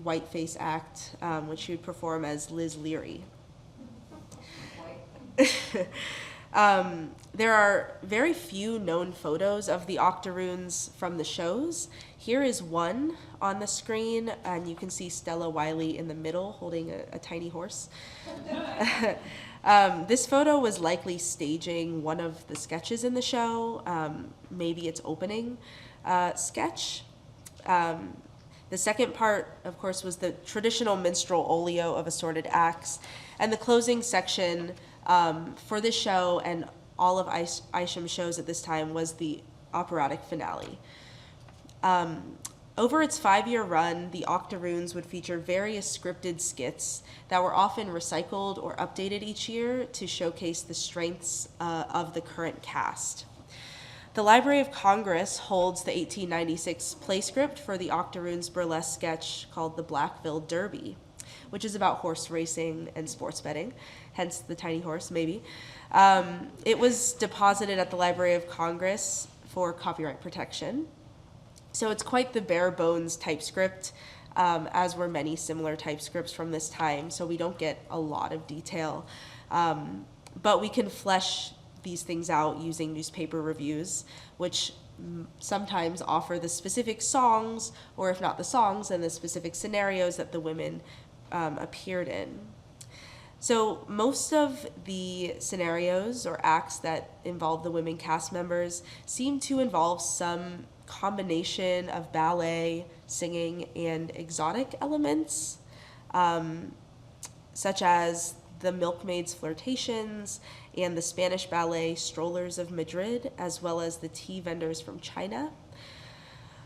whiteface act, which she would perform as Liz Leary. There are very few known photos of the Octoroons from the shows. Here is one on the screen, and you can see Stella Wiley in the middle holding a tiny horse. This photo was likely staging one of the sketches in the show, maybe its opening sketch. The second part, of course, was the traditional minstrel olio of assorted acts, and the closing section for this show and all of Isham's shows at this time was the operatic finale. Over its 5-year run, the Octoroons would feature various scripted skits that were often recycled or updated each year to showcase the strengths of the current cast. The Library of Congress holds the 1896 play script for the Octoroons burlesque sketch called the Blackville Derby, which is about horse racing and sports betting, hence the tiny horse, maybe. It was deposited at the Library of Congress for copyright protection. So it's quite the bare bones typescript, as were many similar typescripts from this time, so we don't get a lot of detail. But we can flesh these things out using newspaper reviews, which sometimes offer the specific songs, or if not the songs, then the specific scenarios that the women appeared in. So most of the scenarios or acts that involve the women cast members seem to involve some combination of ballet, singing, and exotic elements, such as the Milkmaids' Flirtations and the Spanish ballet Strollers of Madrid, as well as the tea vendors from China.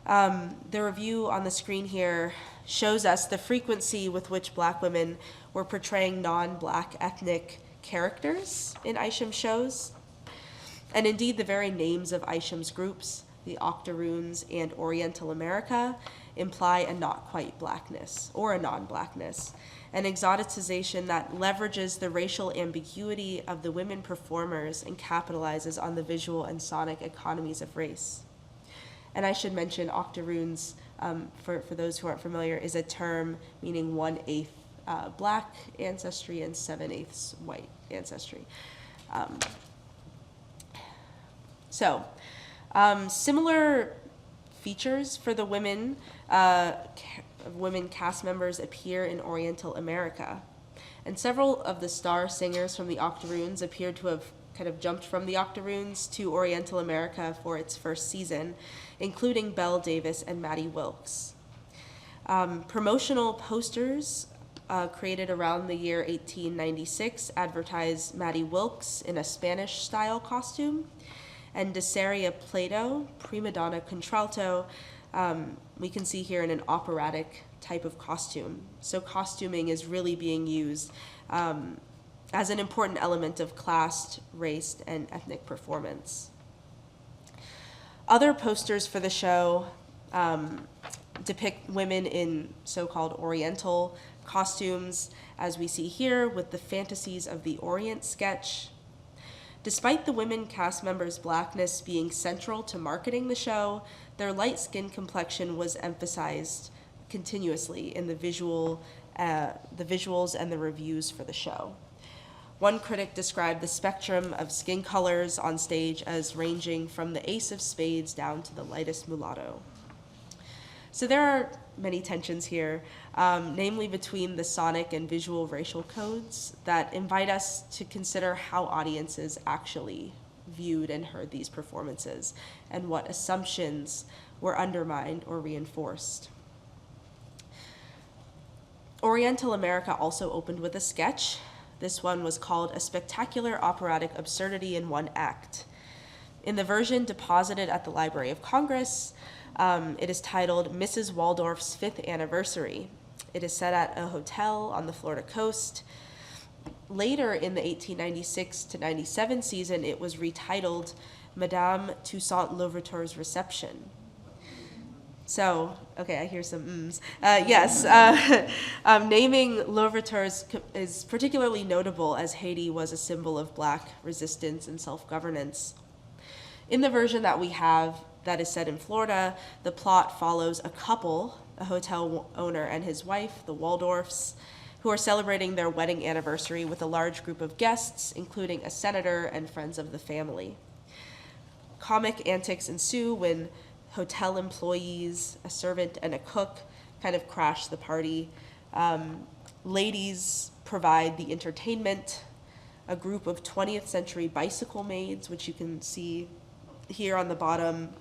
The review on the screen here shows us the frequency with which Black women were portraying non-Black ethnic characters in Isham's shows. And indeed, the very names of Isham's groups, the Octoroons and Oriental America, imply a not quite Blackness or a non-Blackness, an exoticization that leverages the racial ambiguity of the women performers and capitalizes on the visual and sonic economies of race. And I should mention Octoroons, for those who aren't familiar, is a term meaning 1/8 Black ancestry and 7/8 white ancestry. Similar features for the women cast members appear in Oriental America. And several of the star singers from the Octoroons appeared to have kind of jumped from the Octoroons to Oriental America for its first season, including Belle Davis and Maddie Wilkes. Promotional posters created around the year 1896 advertise Maddie Wilkes in a Spanish-style costume, and Desaria Plato, prima donna contralto, we can see here in an operatic type of costume. So costuming is really being used as an important element of class, race, and ethnic performance. Other posters for the show depict women in so-called Oriental costumes, as we see here with the Fantasies of the Orient sketch. Despite the women cast members' Blackness being central to marketing the show, their light skin complexion was emphasized continuously in the visuals and the reviews for the show. One critic described the spectrum of skin colors on stage as ranging from the ace of spades down to the lightest mulatto. So there are many tensions here, namely between the sonic and visual racial codes that invite us to consider how audiences actually viewed and heard these performances and what assumptions were undermined or reinforced. Oriental America also opened with a sketch This one was called A Spectacular Operatic Absurdity in One Act. In the version deposited at the Library of Congress, it is titled Mrs. Waldorf's Fifth Anniversary. It is set at a hotel on the Florida coast. Later in the 1896 to 97 season, it was retitled Madame Toussaint Louverture's Reception. So, okay, I hear some mms. Yes, naming Louverture is particularly notable as Haiti was a symbol of Black resistance and self-governance. In the version that we have that is set in Florida, the plot follows a couple, a hotel owner and his wife, the Waldorfs, who are celebrating their wedding anniversary with a large group of guests, including a senator and friends of the family. Comic antics ensue when hotel employees, a servant, and a cook kind of crash the party. Ladies provide the entertainment. A group of 20th century bicycle maids, which you can see here on the bottom,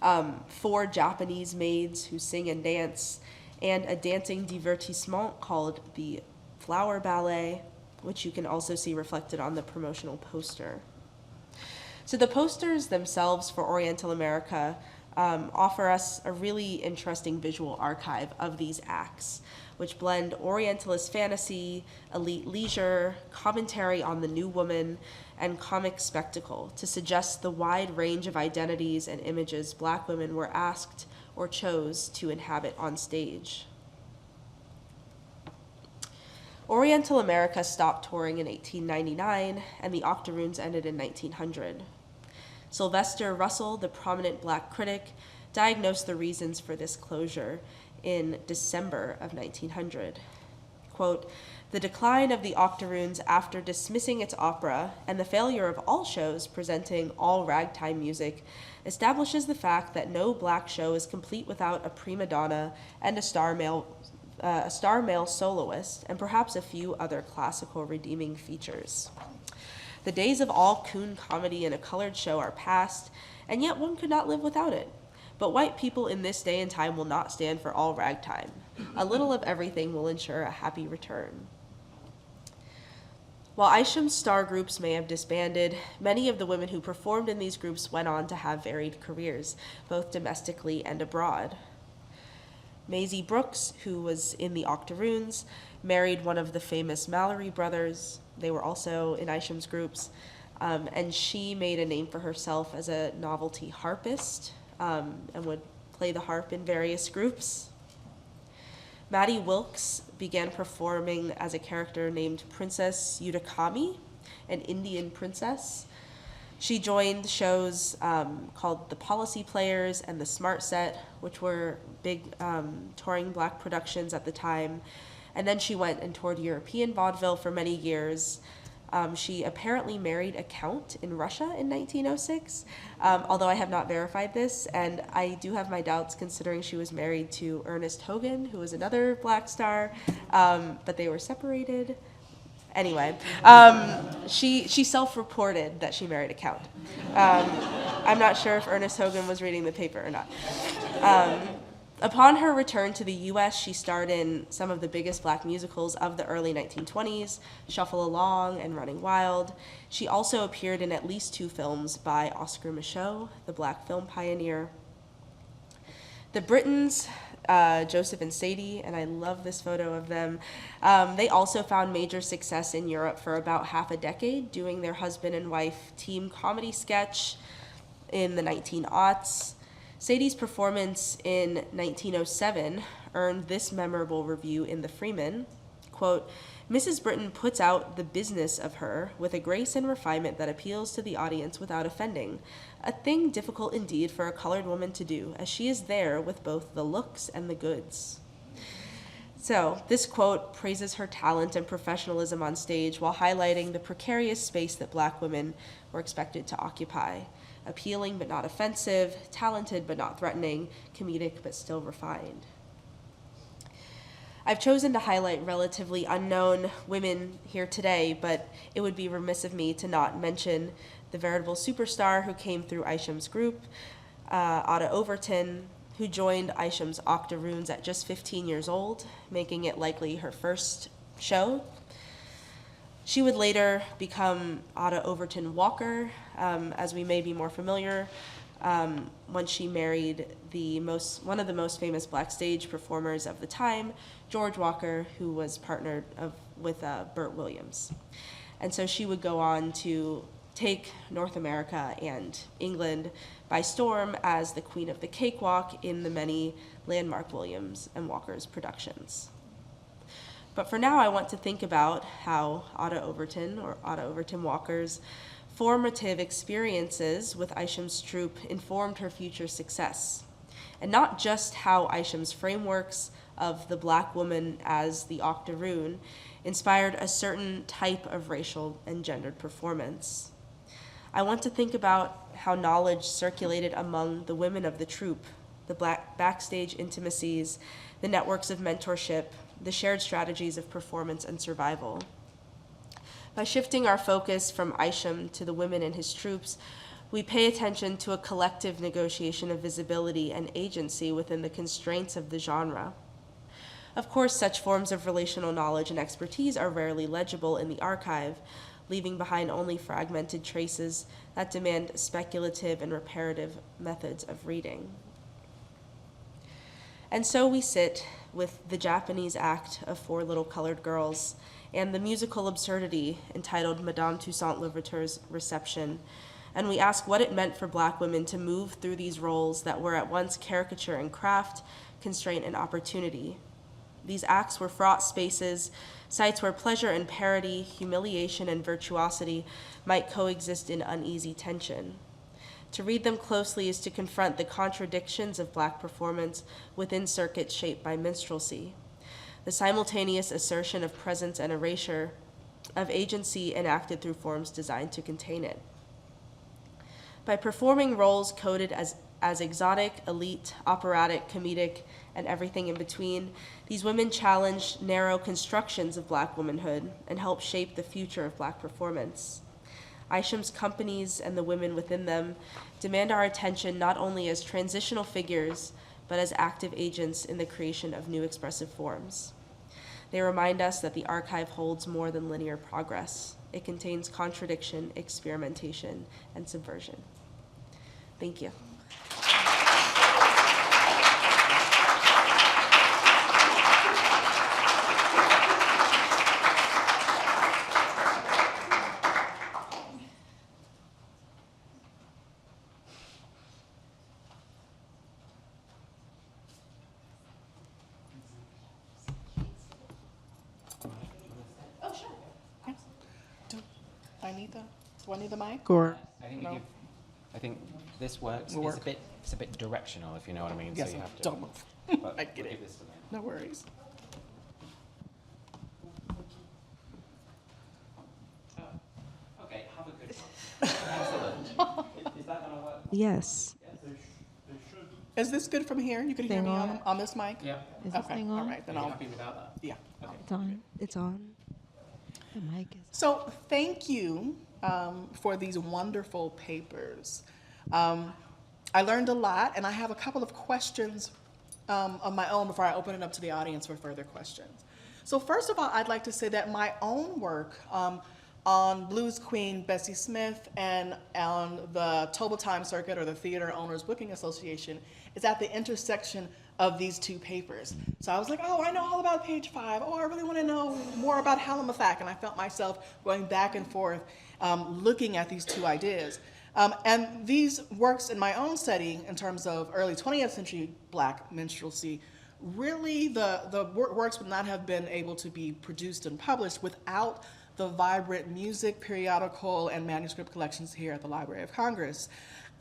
4 Japanese maids who sing and dance, and a dancing divertissement called the Flower Ballet, which you can also see reflected on the promotional poster. So the posters themselves for Oriental America offer us a really interesting visual archive of these acts, which blend Orientalist fantasy, elite leisure, commentary on the new woman, and comic spectacle to suggest the wide range of identities and images Black women were asked or chose to inhabit on stage. Oriental America stopped touring in 1899, and the Octoroons ended in 1900. Sylvester Russell, the prominent Black critic, diagnosed the reasons for this closure in December of 1900. Quote, "The decline of the Octoroons after dismissing its opera and the failure of all shows presenting all ragtime music establishes the fact that no Black show is complete without a prima donna and a star male soloist, and perhaps a few other classical redeeming features. The days of all coon comedy in a colored show are past, and yet one could not live without it. But white people in this day and time will not stand for all ragtime. A little of everything will ensure a happy return." While Isham's star groups may have disbanded, many of the women who performed in these groups went on to have varied careers, both domestically and abroad. Maisie Brooks, who was in the Octoroons, married one of the famous Mallory brothers. They were also in Isham's groups, and she made a name for herself as a novelty harpist, and would play the harp in various groups. Maddie Wilkes began performing as a character named Princess Utakami, an Indian princess. She joined shows called The Policy Players and The Smart Set, which were big touring Black productions at the time. And then she went and toured European vaudeville for many years. She apparently married a count in Russia in 1906, although I have not verified this, and I do have my doubts considering she was married to Ernest Hogan, who was another Black star, but they were separated. Anyway, she self-reported that she married a count. I'm not sure if Ernest Hogan was reading the paper or not. Upon her return to the U.S., she starred in some of the biggest Black musicals of the early 1920s, Shuffle Along and Running Wild. She also appeared in at least 2 films by Oscar Micheaux, the Black film pioneer. The Britons, Joseph and Sadie, and I love this photo of them, they also found major success in Europe for about half a decade, doing their husband and wife team comedy sketch in the 1900s. Sadie's performance in 1907 earned this memorable review in the Freeman, quote, "Mrs. Britton puts out the business of her with a grace and refinement that appeals to the audience without offending, a thing difficult indeed for a colored woman to do, as she is there with both the looks and the goods." So this quote praises her talent and professionalism on stage while highlighting the precarious space that Black women were expected to occupy. Appealing but not offensive, talented but not threatening, comedic but still refined. I've chosen to highlight relatively unknown women here today, but it would be remiss of me to not mention the veritable superstar who came through Isham's group, Ada Overton, who joined Isham's Octoroons at just 15 years old, making it likely her first show. She would later become Ada Overton Walker, as we may be more familiar, when she married one of the most famous black stage performers of the time, George Walker, who was partnered with Burt Williams. And so she would go on to take North America and England by storm as the Queen of the Cakewalk in the many landmark Williams and Walker's productions. But for now, I want to think about how Ada Overton, or Ada Overton Walker's formative experiences with Isham's troupe informed her future success, and not just how Isham's frameworks of the black woman as the octoroon inspired a certain type of racial and gendered performance. I want to think about how knowledge circulated among the women of the troupe, the black backstage intimacies, the networks of mentorship, the shared strategies of performance and survival. By shifting our focus from Isham to the women in his troupes, we pay attention to a collective negotiation of visibility and agency within the constraints of the genre. Of course, such forms of relational knowledge and expertise are rarely legible in the archive, leaving behind only fragmented traces that demand speculative and reparative methods of reading. And so we sit with the Japanese act of Four Little Colored Girls and the musical absurdity entitled Madame Toussaint Louverture's Reception, and we ask what it meant for black women to move through these roles that were at once caricature and craft, constraint and opportunity. These acts were fraught spaces, sites where pleasure and parody, humiliation and virtuosity might coexist in uneasy tension. To read them closely is to confront the contradictions of black performance within circuits shaped by minstrelsy, the simultaneous assertion of presence and erasure, of agency enacted through forms designed to contain it. By performing roles coded as exotic, elite, operatic, comedic, and everything in between, these women challenged narrow constructions of black womanhood and helped shape the future of black performance. Isham's companies and the women within them demand our attention not only as transitional figures, but as active agents in the creation of new expressive forms. They remind us that the archive holds more than linear progress. It contains contradiction, experimentation, and subversion. Thank you. Do I need the mic or? No? I think this works. Will work. It's a bit directional, if you know what I mean. Yes, so you have to. don't move. But I get we'll it. give this to me. No worries. Okay, have a good one. Excellent. Is that going to work? Yes. Is this good from here? You can hear Thing me on? on this mic? Yeah. Is this Okay, thing all on? right, then Are you I'll, happy without that? yeah. It's on. It's on. The mic is. So thank you for these wonderful papers. I learned a lot, and I have a couple of questions of my own before I open it up to the audience for further questions. So first of all, I'd like to say that my own work on Blues Queen Bessie Smith and on the Toba Time Circuit, or the Theater Owners Booking Association, is at the intersection of these two papers. So I was like, oh, I know all about page 5. Oh, I really want to know more about Hallamathak. And I felt myself going back and forth looking at these two ideas. And these works in my own setting, in terms of early 20th century black minstrelsy, really the works would not have been able to be produced and published without the vibrant music, periodical, and manuscript collections here at the Library of Congress,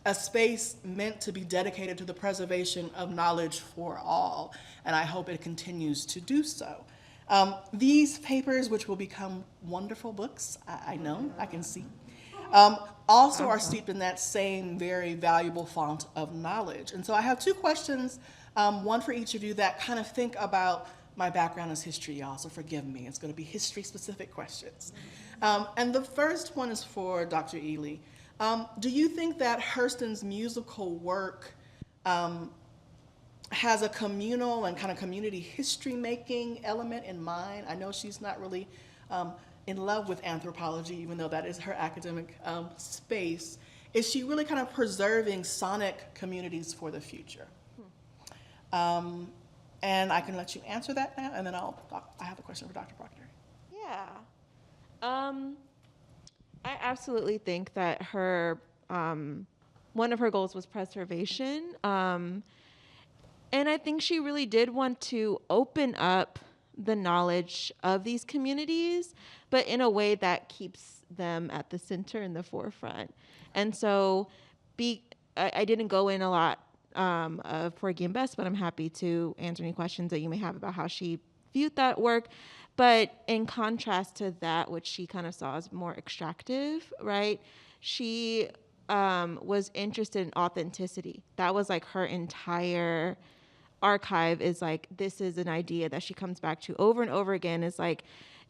a space meant to be dedicated to the preservation of knowledge for all, and I hope it continues to do so. These papers, which will become wonderful books, I know, I can see, also are steeped in that same very valuable font of knowledge. And so I have two questions, one for each of you that kind of think about my background is history, y'all, so forgive me. It's going to be history-specific questions. And the first one is for Dr. Ely. Do you think that Hurston's musical work has a communal and kind of community history-making element in mind? I know she's not really in love with anthropology, even though that is her academic space, is she really kind of preserving sonic communities for the future? And I can let you answer that now, and then I have a question for Dr. Proctor. Yeah. I absolutely think that her one of her goals was preservation. And I think she really did want to open up the knowledge of these communities, but in a way that keeps them at the center and the forefront. And so I didn't go in a lot of Porgy and Bess, but I'm happy to answer any questions that you may have about how she viewed that work. But in contrast to that, which she kind of saw as more extractive, right? She was interested in authenticity. That was like her entire archive, is like, this is an idea that she comes back to over and over again, is like,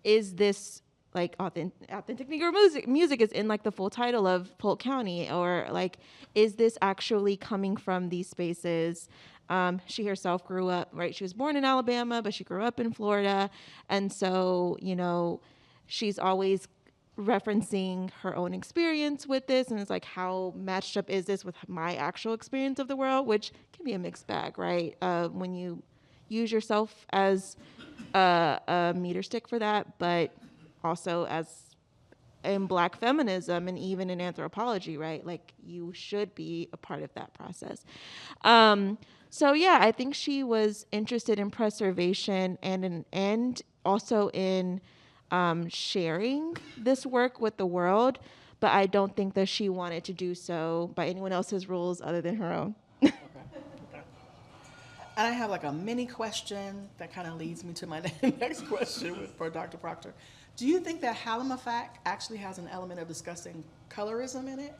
is this like authentic Negro music is in like the full title of Polk County, or like, is this actually coming from these spaces? She herself grew up, right? She was born in Alabama, but she grew up in Florida. And so, you know, she's always referencing her own experience with this, and it's like, how matched up is this with my actual experience of the world, which can be a mixed bag, right? When you use yourself as a meter stick for that, but also as in Black feminism and even in anthropology, right? Like, you should be a part of that process. So yeah, I think she was interested in preservation and also in sharing this work with the world, but I don't think that she wanted to do so by anyone else's rules other than her own. Okay. And I have like a mini question that kind of leads me to my next question for Dr. Proctor. Do you think that Halifax actually has an element of discussing colorism in it?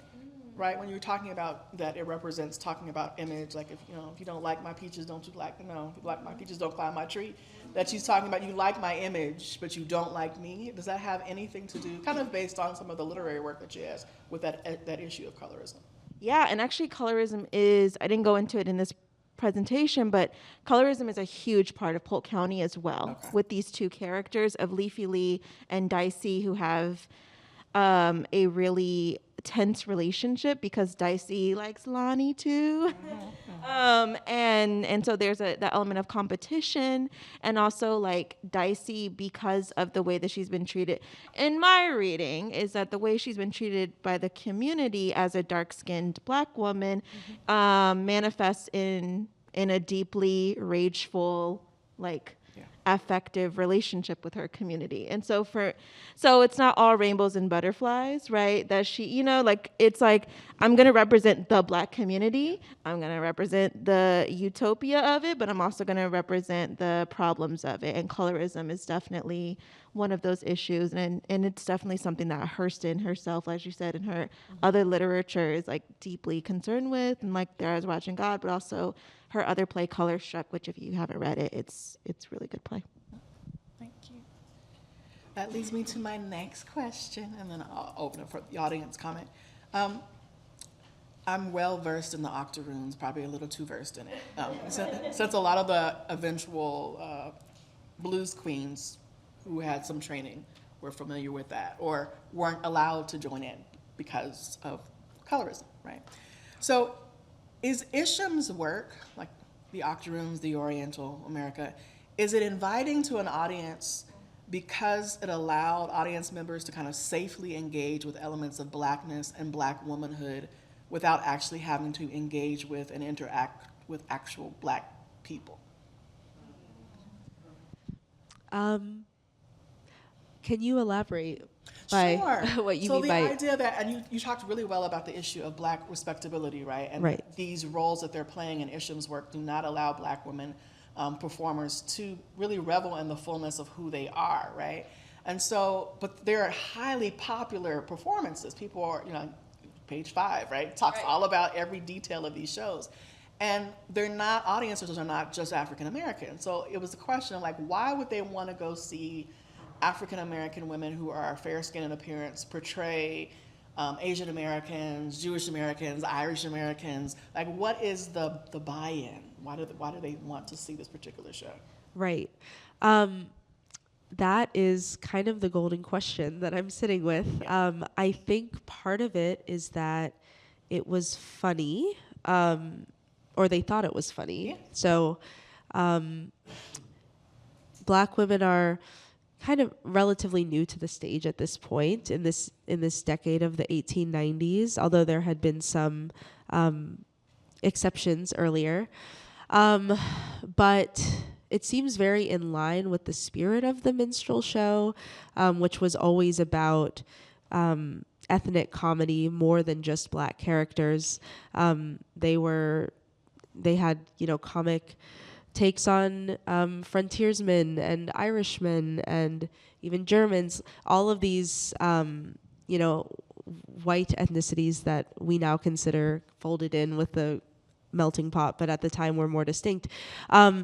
Right, when you're talking about that, it represents talking about image, like if you don't like my peaches, don't you like, if you like my peaches, don't climb my tree. That she's talking about, you like my image, but you don't like me. Does that have anything to do, kind of based on some of the literary work that she has, with that issue of colorism? Yeah, and actually colorism is, I didn't go into it in this presentation, but colorism is a huge part of Polk County as well, Okay. with these two characters of Leafy Lee and Dicey, who have a really tense relationship because Dicey likes Lonnie too. And so there's that element of competition, and also like Dicey, because of the way that she's been treated. In my reading is that the way she's been treated by the community as a dark-skinned Black woman manifests in a deeply rageful, like, affective relationship with her community. And so it's not all rainbows and butterflies, right? That she, like, it's like, I'm going to represent the Black community. I'm going to represent the utopia of it, but I'm also going to represent the problems of it. And colorism is definitely one of those issues. And it's definitely something that Hurston herself, as you said, in her other literature is like deeply concerned with, and like There I Was Watching God, but also her other play, Color Struck, which if you haven't read it, it's really good play. Thank you. That leads me to my next question, and then I'll open it for the audience comment. I'm well versed in the octoroons, probably a little too versed in it. Since a lot of the eventual blues queens who had some training were familiar with that, or weren't allowed to join in because of colorism, right? So is Isham's work, like the octoroons, the Oriental America, is it inviting to an audience because it allowed audience members to kind of safely engage with elements of Blackness and Black womanhood without actually having to engage with and interact with actual Black people? Can you elaborate by Sure. what you so mean the by idea that, and you talked really well about the issue of Black respectability, right? And Right. these roles that they're playing in Isham's work do not allow Black women performers to really revel in the fullness of who they are, right? And so, but they're highly popular performances. People are, page 5, right? Talks all about every detail of these shows. And they're not, audiences are not just African American. So it was a question of like, why would they want to go see African American women who are fair skinned in appearance portray Asian Americans, Jewish Americans, Irish Americans? Like, what is the buy-in? Why do they want to see this particular show? right? that is kind of the golden question that I'm sitting with. I think part of it is that it was funny, or they thought it was funny. Yeah. So, Black women are kind of relatively new to the stage at this point in this decade of the 1890s, although there had been some exceptions earlier. But it seems very in line with the spirit of the minstrel show, which was always about ethnic comedy more than just Black characters. They had, comic takes on frontiersmen and Irishmen and even Germans, all of these, white ethnicities that we now consider folded in with the melting pot, but at the time were more distinct.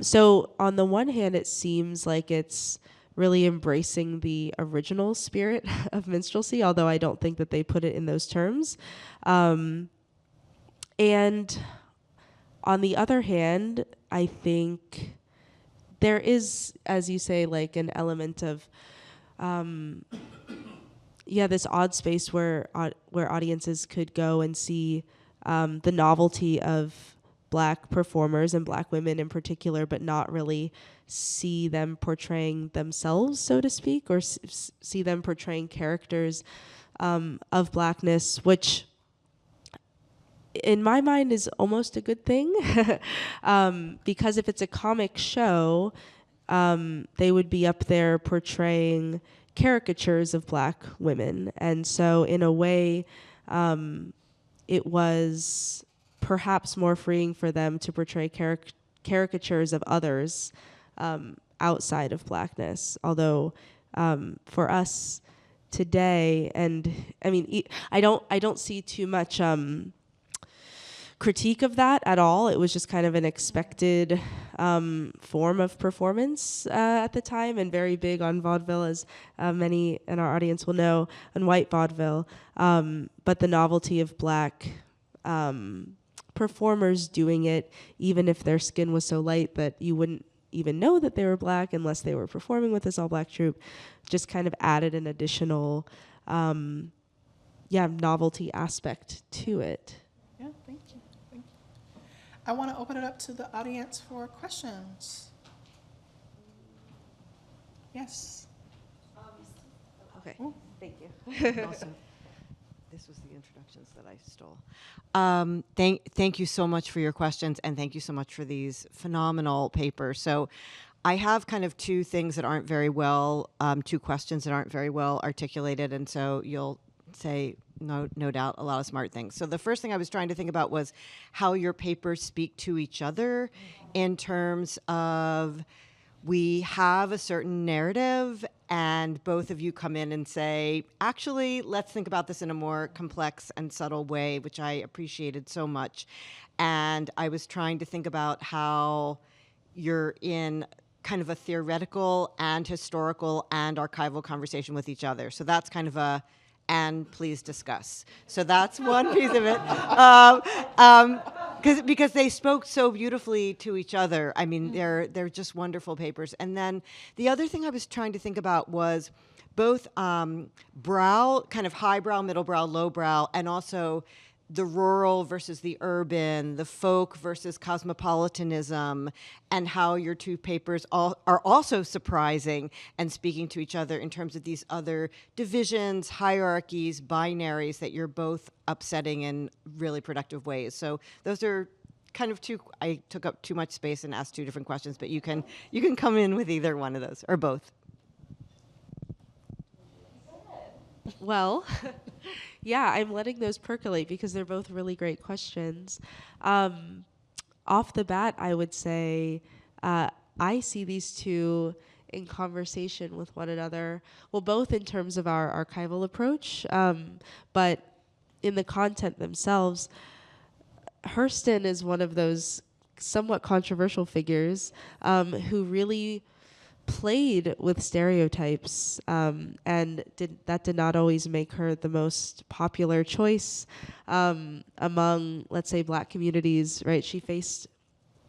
So on the one hand, it seems like it's really embracing the original spirit of minstrelsy, although I don't think that they put it in those terms. And on the other hand, I think there is, as you say, like an element of, this odd space where audiences could go and see the novelty of Black performers and Black women in particular, but not really see them portraying themselves, so to speak, or see them portraying characters of Blackness, which in my mind is almost a good thing. Because if it's a comic show, they would be up there portraying caricatures of Black women. And so in a way, it was perhaps more freeing for them to portray caricatures of others outside of Blackness. Although for us today, and I mean, I don't see too much critique of that at all. It was just kind of an expected form of performance at the time, and very big on vaudeville, as many in our audience will know, on white vaudeville. But the novelty of Black performers doing it, even if their skin was so light that you wouldn't even know that they were Black unless they were performing with this all-Black troupe, just kind of added an additional novelty aspect to it. Yeah, thank you. Thank you. I want to open it up to the audience for questions. Yes. Okay, Ooh. thank you. Also, this was the introductions that I stole. Thank you so much for your questions, and thank you so much for these phenomenal papers. So I have kind of two questions that aren't very well articulated, and so you'll say, no doubt, a lot of smart things. So the first thing I was trying to think about was how your papers speak to each other in terms of, we have a certain narrative and both of you come in and say, actually, let's think about this in a more complex and subtle way, which I appreciated so much. And I was trying to think about how you're in kind of a theoretical and historical and archival conversation with each other. So that's kind of a, and please discuss. So that's one piece of it. Because they spoke so beautifully to each other. I mean, they're just wonderful papers. And then the other thing I was trying to think about was both brow, kind of highbrow, middlebrow, lowbrow, and also the rural versus the urban, the folk versus cosmopolitanism, and how your two papers are also surprising and speaking to each other in terms of these other divisions, hierarchies, binaries that you're both upsetting in really productive ways. So those are kind of two. I took up too much space and asked two different questions, but you can come in with either one of those or both. Well, yeah, I'm letting those percolate because they're both really great questions. Off the bat, I would say I see these two in conversation with one another, well, both in terms of our archival approach, but in the content themselves. Hurston is one of those somewhat controversial figures who really played with stereotypes, and that did not always make her the most popular choice among, let's say, Black communities, right? She faced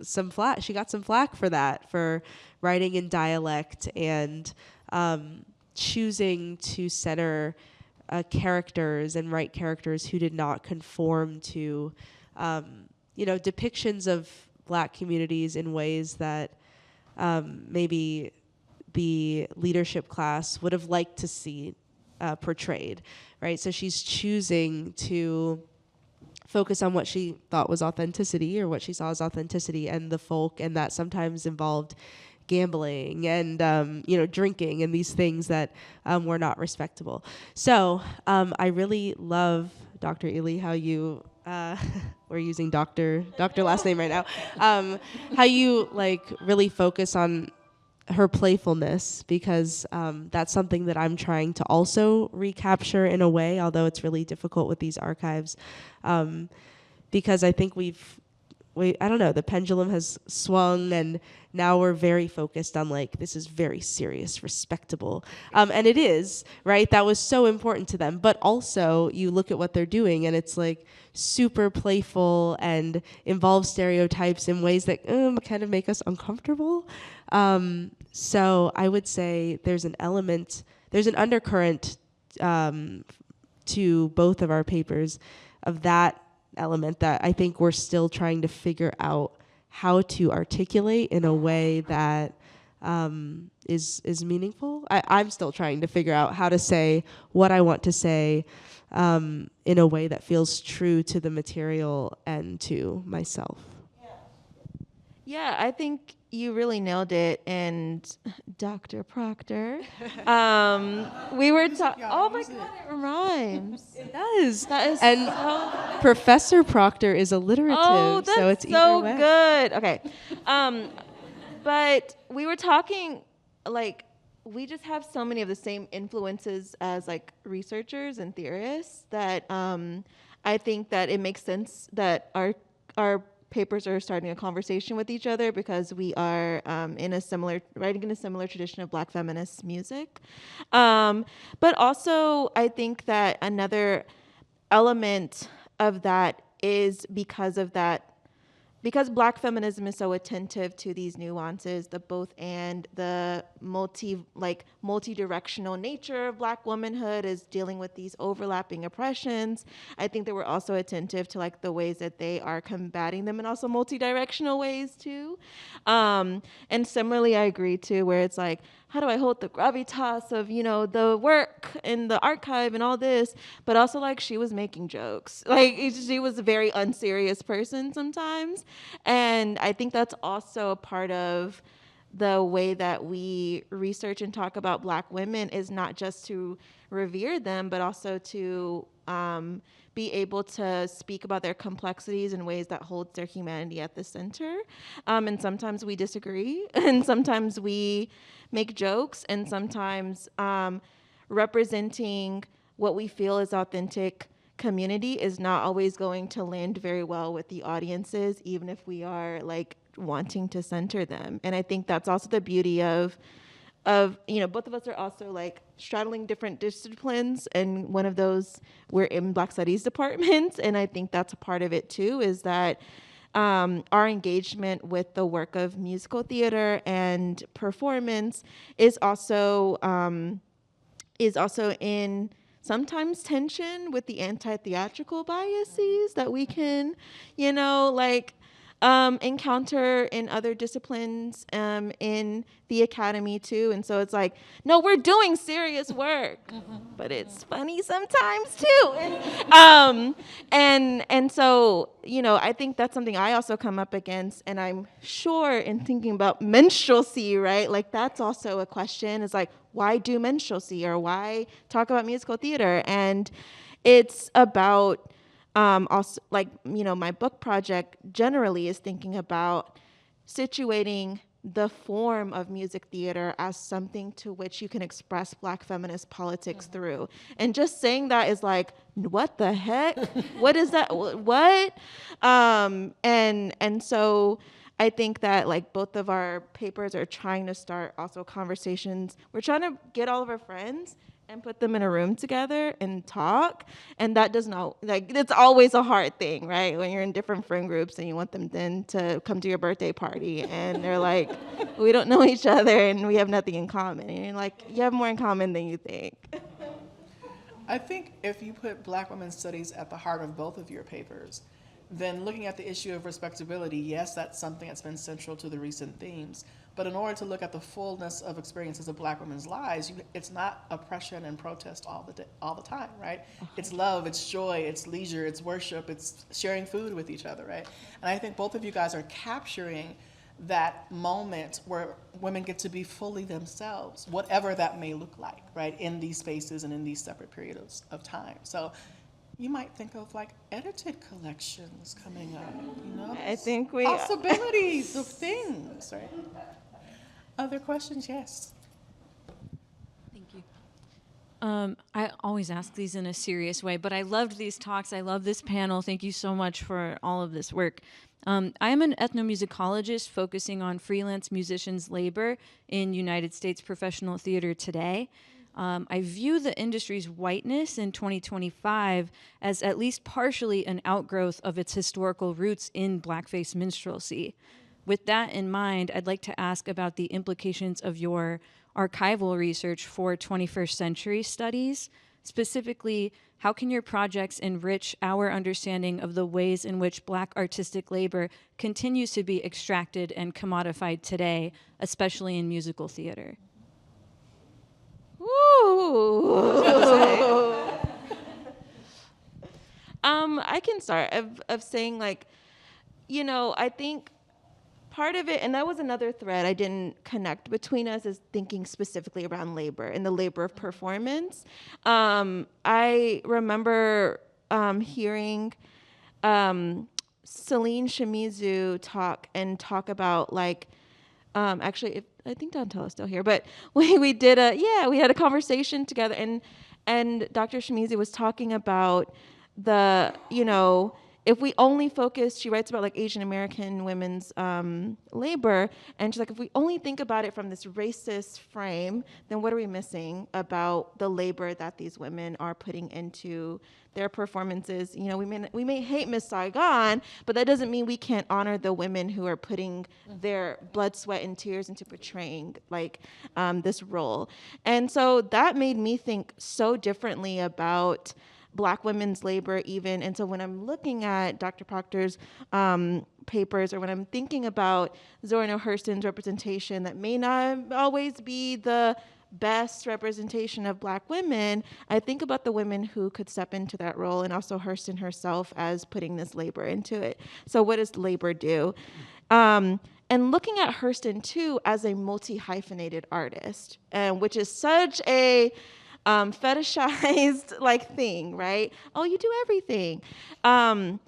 some flack. She got some flack for that, for writing in dialect and choosing to center characters and write characters who did not conform to, depictions of Black communities in ways that maybe the leadership class would have liked to see portrayed, right? So she's choosing to focus on what she thought was authenticity, or what she saw as authenticity, and the folk, and that sometimes involved gambling and drinking and these things that were not respectable. So I really love, Dr. Ely, how you we're using doctor last name right now, how you really focus on her playfulness, because that's something that I'm trying to also recapture in a way, although it's really difficult with these archives, because I think I don't know, the pendulum has swung, and now we're very focused on this is very serious, respectable. And it is, right? That was so important to them. But also you look at what they're doing and it's super playful and involves stereotypes in ways that kind of make us uncomfortable. So I would say there's an undercurrent to both of our papers of that element that I think we're still trying to figure out how to articulate in a way that is meaningful. I'm still trying to figure out how to say what I want to say in a way that feels true to the material and to myself. Yeah, I think you really nailed it. And Dr. Proctor, we were talking. Oh my God, it rhymes. It does. That is and so. Professor Proctor is alliterative, Oh, that's so it's so either way. good. Okay, but we were talking we just have so many of the same influences as researchers and theorists that I think that it makes sense that our papers are starting a conversation with each other, because we are writing in a similar tradition of Black feminist music. But also I think that another element of that is because Black feminism is so attentive to these nuances, the both and, the multi-directional nature of Black womanhood is dealing with these overlapping oppressions. I think that we're also attentive to the ways that they are combating them, and also multi-directional ways too. And similarly, I agree too, where it's how do I hold the gravitas of, the work in the archive and all this, but also she was making jokes. She was a very unserious person sometimes. And I think that's also a part of the way that we research and talk about Black women, is not just to revere them, but also to be able to speak about their complexities in ways that holds their humanity at the center. And sometimes we disagree, and sometimes we make jokes, and sometimes representing what we feel is authentic community is not always going to land very well with the audiences, even if we are wanting to center them. And I think that's also the beauty of both of us are also straddling different disciplines, and one of those, we're in Black Studies departments, and I think that's a part of it too, is that our engagement with the work of musical theater and performance is also in sometimes tension with the anti-theatrical biases that we can, encounter in other disciplines, in the academy too. And so it's no, we're doing serious work, but it's funny sometimes too. And so, I think that's something I also come up against, and I'm sure in thinking about minstrelsy, right? That's also a question, is why do minstrelsy, or why talk about musical theater? And it's about also my book project generally is thinking about situating the form of music theater as something to which you can express Black feminist politics through. And just saying that is what the heck? What is that? What? And so I think that both of our papers are trying to start also conversations. We're trying to get all of our friends and put them in a room together and talk. And that does not, like, it's always a hard thing, right? When you're in different friend groups and you want them then to come to your birthday party and they're like, we don't know each other and we have nothing in common. And you're like, you have more in common than you think. I think if you put Black women's studies at the heart of both of your papers, then looking at the issue of respectability, yes, that's something that's been central to the recent themes. But in order to look at the fullness of experiences of Black women's lives, it's not oppression and protest all the time, right? It's love, it's joy, it's leisure, it's worship, it's sharing food with each other, right? And I think both of you guys are capturing that moment where women get to be fully themselves, whatever that may look like, right, in these spaces and in these separate periods of time. So you might think of like edited collections coming up, you know? I think we possibilities of things, right? Other questions? Yes. Thank you. I always ask these in a serious way, but I loved these talks. I love this panel. Thank you so much for all of this work. I am an ethnomusicologist focusing on freelance musicians' labor in United States professional theater today. I view the industry's whiteness in 2025 as at least partially an outgrowth of its historical roots in blackface minstrelsy. With that in mind, I'd like to ask about the implications of your archival research for 21st century studies. Specifically, how can your projects enrich our understanding of the ways in which Black artistic labor continues to be extracted and commodified today, especially in musical theater? Ooh. I can start of saying, like, you know, I think part of it, and that was another thread I didn't connect between us, is thinking specifically around labor and the labor of performance. I remember hearing Celine Shimizu talk about, like, actually, I think Dantella's still here, but we had a conversation together, and Dr. Shimizu was talking about if we only focus, she writes about like Asian American women's labor, and she's like, if we only think about it from this racist frame, then what are we missing about the labor that these women are putting into their performances? You know, we may hate Miss Saigon, but that doesn't mean we can't honor the women who are putting their blood, sweat, and tears into portraying like this role. And so that made me think so differently about Black women's labor even. And so when I'm looking at Dr. Proctor's papers, or when I'm thinking about Zora Neale Hurston's representation that may not always be the best representation of Black women, I think about the women who could step into that role, and also Hurston herself as putting this labor into it. So what does labor do? And looking at Hurston too as a multi-hyphenated artist, which is such a fetishized like thing, right? Oh, you do everything. And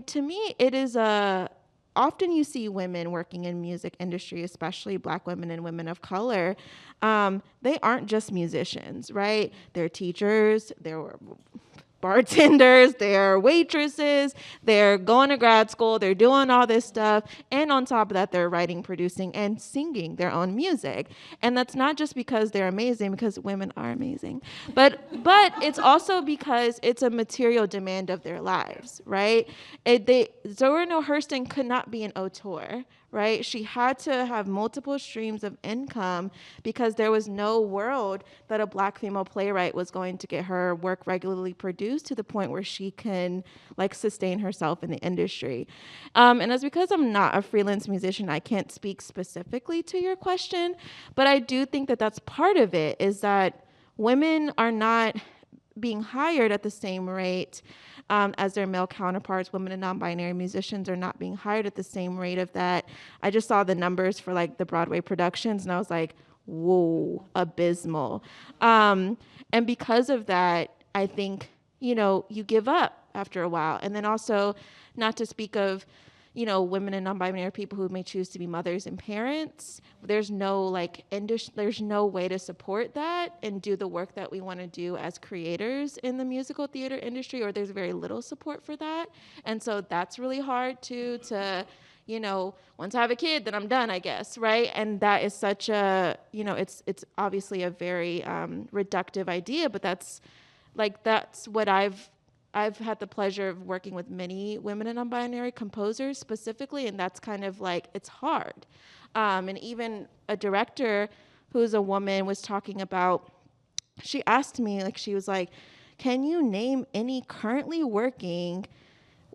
to me, it is often you see women working in music industry, especially Black women and women of color. They aren't just musicians, right? They're teachers, they're bartenders, they're waitresses, they're going to grad school, they're doing all this stuff, and on top of that, they're writing, producing, and singing their own music. And that's not just because they're amazing, because women are amazing, but it's also because it's a material demand of their lives, right? Zora Neale Hurston could not be an auteur, right? She had to have multiple streams of income because there was no world that a Black female playwright was going to get her work regularly produced to the point where she can like sustain herself in the industry. And it's because I'm not a freelance musician, I can't speak specifically to your question, but I do think that that's part of it, is that women are not being hired at the same rate as their male counterparts. Women and non-binary musicians are not being hired at the same rate of that. I just saw the numbers for like the Broadway productions, and I was like, whoa, abysmal. And because of that, I think, you give up after a while. And then also, not to speak of, women and non-binary people who may choose to be mothers and parents. There's no there's no way to support that and do the work that we want to do as creators in the musical theater industry, or there's very little support for that. And so that's really hard to once I have a kid, then I'm done, I guess, right? And that is such a, it's obviously a very reductive idea, but that's what I've had the pleasure of working with many women and non-binary composers specifically, and that's kind of like, it's hard. And even a director who's a woman was talking about, she asked me, she was like, can you name any currently working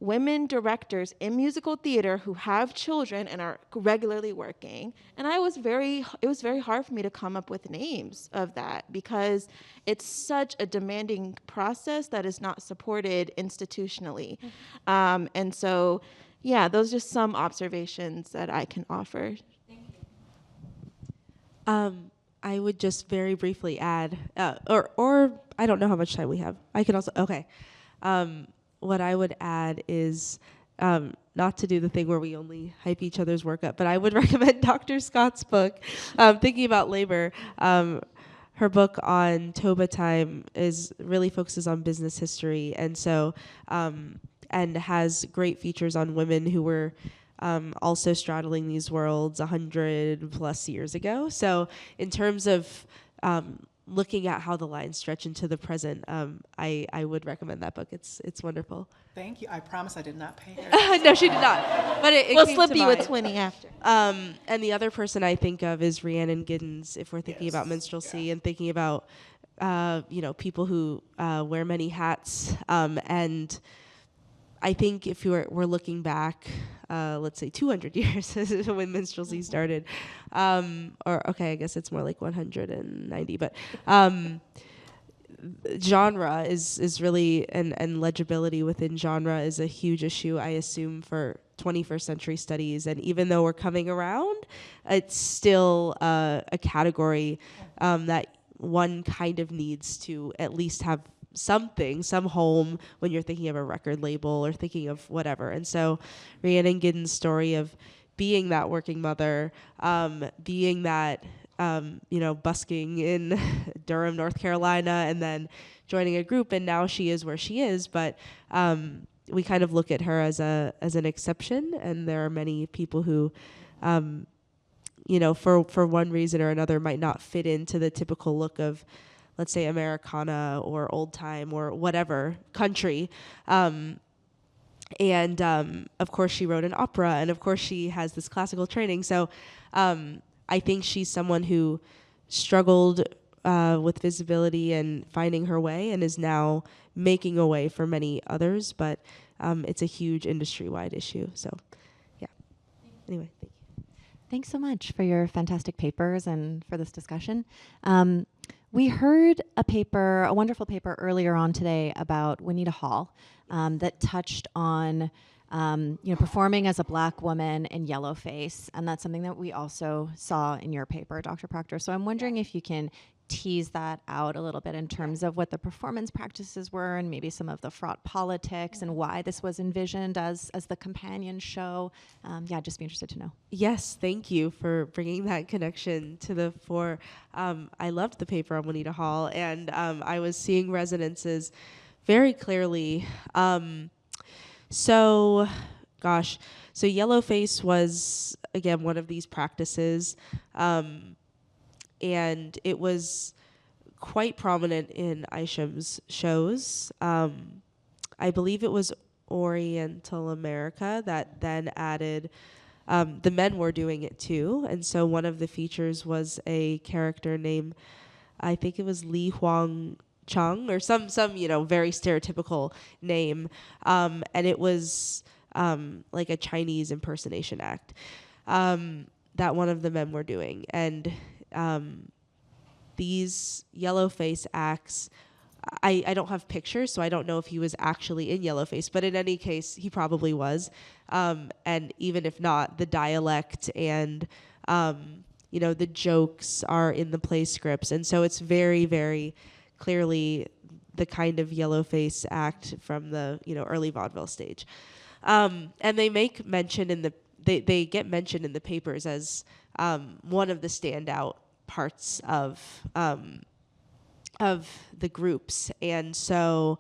women directors in musical theater who have children and are regularly working? And it was very hard for me to come up with names of that, because it's such a demanding process that is not supported institutionally. And so, yeah, those are just some observations that I can offer. I would just very briefly add, or I don't know how much time we have. I could also, okay. What I would add is not to do the thing where we only hype each other's work up, but I would recommend Dr. Scott's book, Thinking About Labor. Her book on Toba Time really focuses on business history, and so and has great features on women who were also straddling these worlds 100 plus years ago. So in terms of looking at how the lines stretch into the present, I would recommend that book. It's wonderful. Thank you. I promise I did not pay her. No, she did not. But it We'll came slip to you a mind. 20 after. And the other person I think of is Rhiannon Giddens, if we're thinking about minstrelsy and thinking about people who wear many hats. And I think if we're looking back, let's say 200 years when minstrelsy started, I guess it's more like 190, but genre is really, and legibility within genre is a huge issue, I assume, for 21st century studies. And even though we're coming around, it's still a category that one kind of needs to at least have some home when you're thinking of a record label or thinking of whatever. And so Rhiannon Giddens' story of being that working mother, being that, busking in Durham, North Carolina, and then joining a group, and now she is where she is. But we kind of look at her as an exception, and there are many people who, for one reason or another, might not fit into the typical look of, let's say, Americana or old time or whatever country. And of course she wrote an opera, and of course she has this classical training. So I think she's someone who struggled with visibility and finding her way, and is now making a way for many others. But it's a huge industry-wide issue. So, yeah. Anyway, thank you. Thanks so much for your fantastic papers and for this discussion. We heard a wonderful paper earlier on today about Juanita Hall that touched on performing as a Black woman in yellowface, and that's something that we also saw in your paper, Dr. Proctor. So I'm wondering if you can tease that out a little bit in terms of what the performance practices were, and maybe some of the fraught politics, and why this was envisioned as the companion show. Just be interested to know. Yes, thank you for bringing that connection to the fore. I loved the paper on Juanita Hall, and I was seeing resonances very clearly. So yellowface was, again, one of these practices. And it was quite prominent in Isham's shows. I believe it was Oriental America that then added, the men were doing it too. And so one of the features was a character named, I think it was Li Huang Chung, or some very stereotypical name. And it was like a Chinese impersonation act that one of the men were doing. And these yellowface acts, I don't have pictures, so I don't know if he was actually in yellowface, but in any case, he probably was. And even if not, the dialect and, the jokes are in the play scripts. And so it's very, very clearly the kind of yellowface act from the, early vaudeville stage. And they make mention they get mentioned in the papers as one of the standout parts of the groups. And so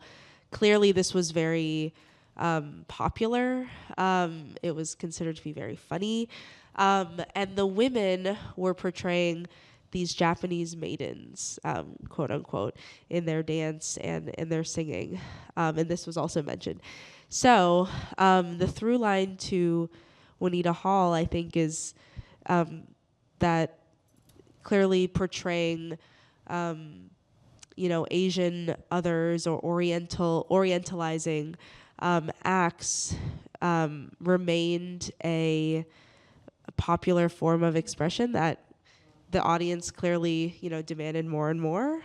clearly this was very popular. It was considered to be very funny. And the women were portraying these Japanese maidens, quote unquote, in their dance and in their singing. And this was also mentioned. So the through line to Juanita Hall, I think, is that clearly portraying, Asian others or orientalizing acts remained a popular form of expression that the audience clearly, demanded more and more.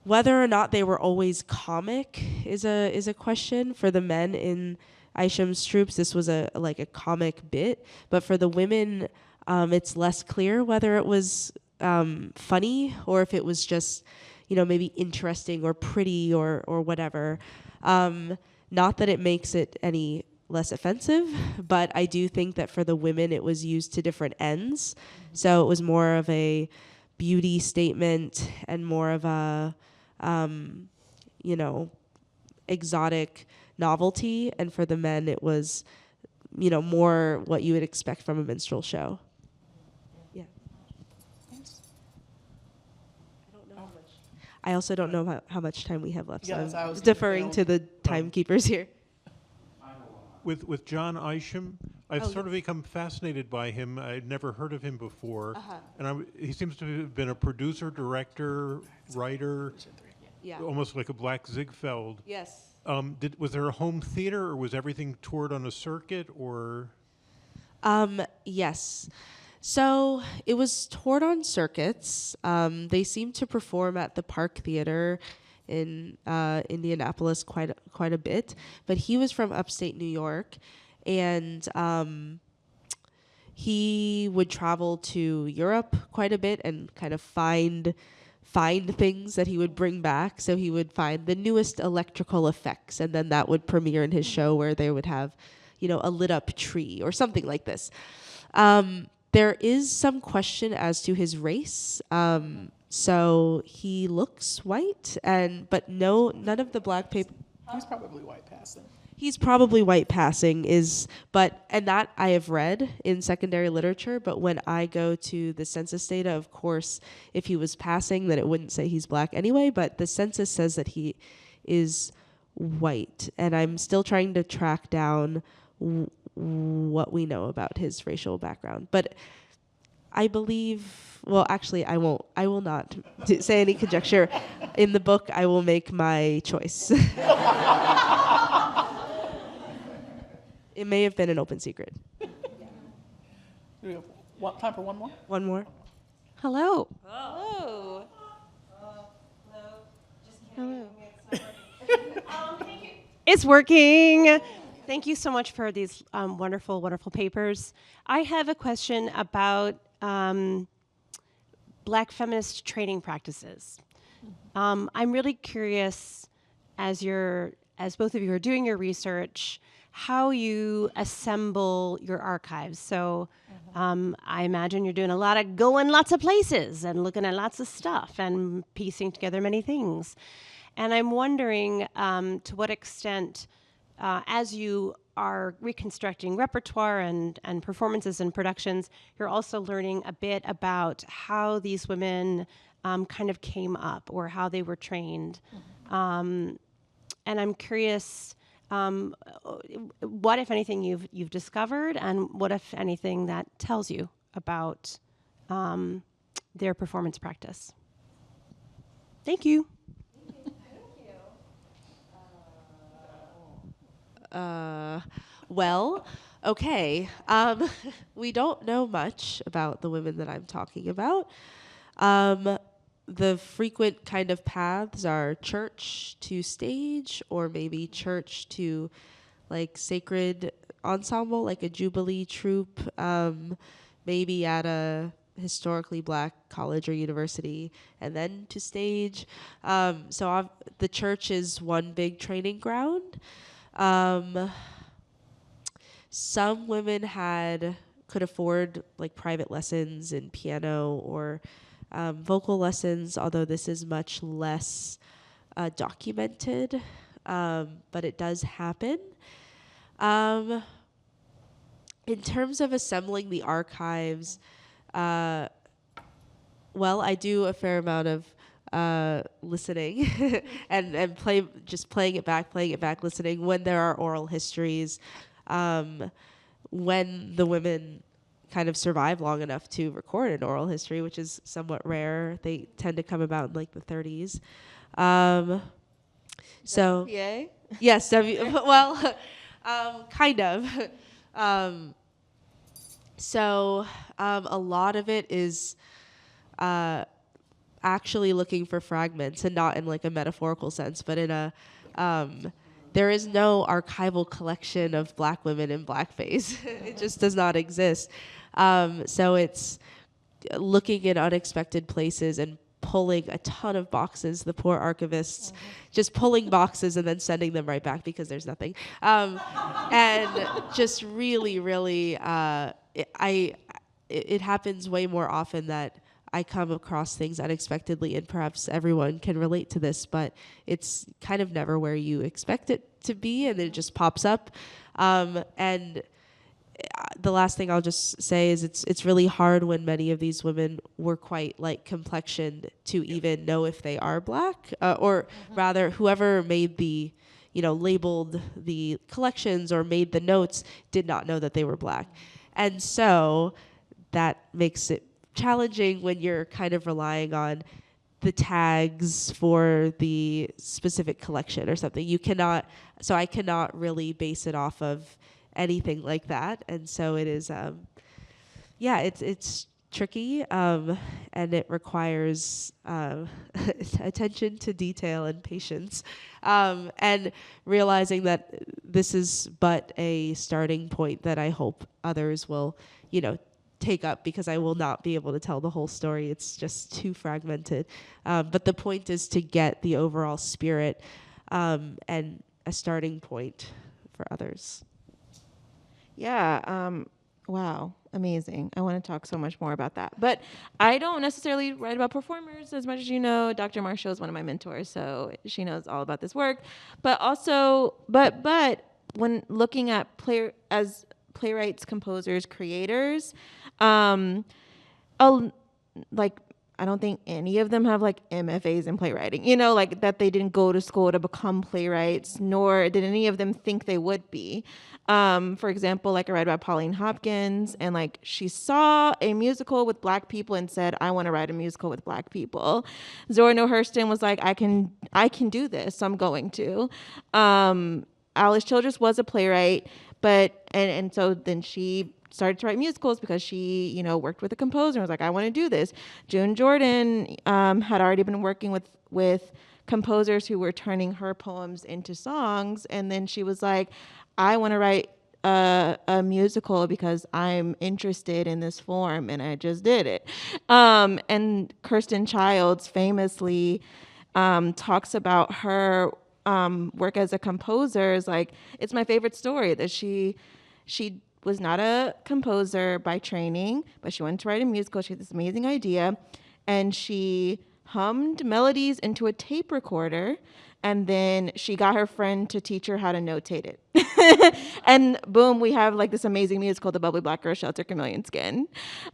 Whether or not they were always comic is a question. For the men in Isham's troops, this was a comic bit, but for the women, it's less clear whether it was funny or if it was just, maybe interesting or pretty or whatever. Not that it makes it any less offensive, but I do think that for the women it was used to different ends. So it was more of a beauty statement and more of a, exotic novelty. And for the men it was, more what you would expect from a minstrel show. Yeah. I also don't know how much time we have left, so Yes, I I'm was deferring to the timekeepers here. With John Isham, I've sort of become fascinated by him. I'd never heard of him before, and he seems to have been a producer, director, writer, Yeah. almost like a Black Ziegfeld. Yes. Was there a home theater, or was everything toured on a circuit, or? Yes. So it was toured on circuits. They seemed to perform at the Park Theater in Indianapolis quite a bit, but he was from upstate New York, and he would travel to Europe quite a bit and kind of find things that he would bring back. So he would find the newest electrical effects, and then that would premiere in his show where they would have, a lit up tree or something like this. There is some question as to his race. So he looks white, but none of the black paper. He's probably white passing. He's probably white passing and that I have read in secondary literature, but when I go to the census data, of course, if he was passing, then it wouldn't say he's black anyway, but the census says that he is white, and I'm still trying to track down what we know about his racial background. But I believe, well, actually, I will not say any conjecture. In the book, I will make my choice. It may have been an open secret. Do we have time for one more? One more. Hello. Hello. Hello. It's working. Thank you so much for these wonderful, wonderful papers. I have a question about Black feminist training practices. I'm really curious, as both of you are doing your research, how you assemble your archives. So I imagine you're doing a lot of going lots of places and looking at lots of stuff and piecing together many things. And I'm wondering to what extent, as you are reconstructing repertoire and performances and productions, you're also learning a bit about how these women kind of came up or how they were trained. And I'm curious, what, if anything, you've discovered, and what, if anything, that tells you about their performance practice. Thank you. Well, okay. We don't know much about the women that I'm talking about. The frequent kind of paths are church to stage, or maybe church to like sacred ensemble, like a Jubilee troupe, maybe at a historically Black college or university, and then to stage. So the church is one big training ground. Some women could afford like private lessons in piano or vocal lessons, although this is much less documented. but it does happen. In terms of assembling the archives, well, I do a fair amount of listening and playing it back, listening when there are oral histories, when the women kind of survive long enough to record an oral history, which is somewhat rare. They tend to come about in like the 30s. So WPA? yes, well, kind of. So a lot of it is actually looking for fragments, and not in like a metaphorical sense, but in a there is no archival collection of Black women in blackface. It just does not exist. So it's looking in unexpected places and pulling a ton of boxes. The poor archivists just pulling boxes and then sending them right back because there's nothing. And just really, really, it happens way more often that I come across things unexpectedly, and perhaps everyone can relate to this, but it's kind of never where you expect it to be, and it just pops up. And the last thing I'll just say is it's really hard when many of these women were quite like complexioned to even know if they are Black, or rather whoever made the, labeled the collections or made the notes did not know that they were Black. And so that makes it challenging when you're kind of relying on the tags for the specific collection or something. I cannot really base it off of anything like that. And so it is, it's tricky, and it requires attention to detail and patience, and realizing that this is but a starting point that I hope others will, take up, because I will not be able to tell the whole story. It's just too fragmented. But the point is to get the overall spirit, and a starting point for others. Yeah. Wow. Amazing. I want to talk so much more about that. But I don't necessarily write about performers as much as you know. Dr. Marshall is one of my mentors, so she knows all about this work. But also, but when looking at playwrights, composers, creators, I don't think any of them have like MFAs in playwriting, like that they didn't go to school to become playwrights, nor did any of them think they would be. For example, like I read about Pauline Hopkins, and like she saw a musical with Black people and said, I want to write a musical with Black people. Zora Neale Hurston was like, I can do this, so I'm going to. Alice Childress was a playwright, but so then she started to write musicals because she, worked with a composer and was like, I want to do this. June Jordan had already been working with composers who were turning her poems into songs. And then she was like, I want to write a musical because I'm interested in this form. And I just did it. And Kirsten Childs famously talks about her work as a composer. Is like, it's my favorite story that she was not a composer by training, but she wanted to write a musical. She had this amazing idea, and she hummed melodies into a tape recorder, and then she got her friend to teach her how to notate it. And boom, we have like this amazing musical, The Bubbly Black Girl Shelter Chameleon Skin,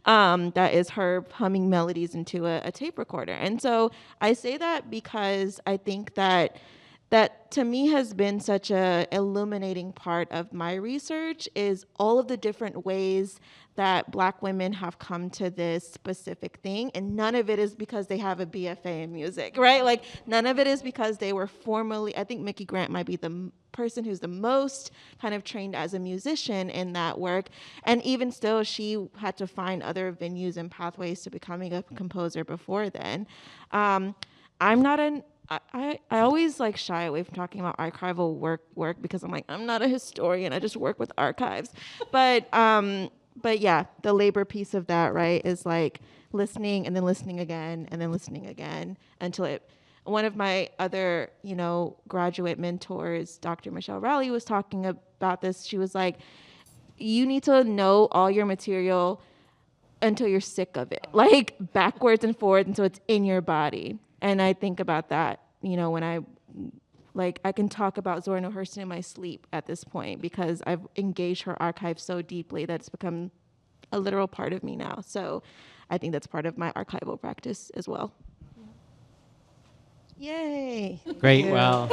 that is her humming melodies into a tape recorder. And so I say that because I think that to me has been such a illuminating part of my research, is all of the different ways that Black women have come to this specific thing. And none of it is because they have a BFA in music, right? Like none of it is because they were formally, I think Mickey Grant might be the person who's the most kind of trained as a musician in that work. And even still, she had to find other venues and pathways to becoming a composer before then. I always like shy away from talking about archival work because I'm like, I'm not a historian. I just work with archives. But yeah, the labor piece of that, right, is like listening and then listening again and then listening again until it. One of my other, graduate mentors, Dr. Michelle Rowley, was talking about this. She was like, you need to know all your material until you're sick of it, like backwards and forwards until it's in your body. And I think about that, when I Like, I can talk about Zora Neale Hurston in my sleep at this point because I've engaged her archive so deeply that it's become a literal part of me now. So I think that's part of my archival practice as well. Yay. Great. Well,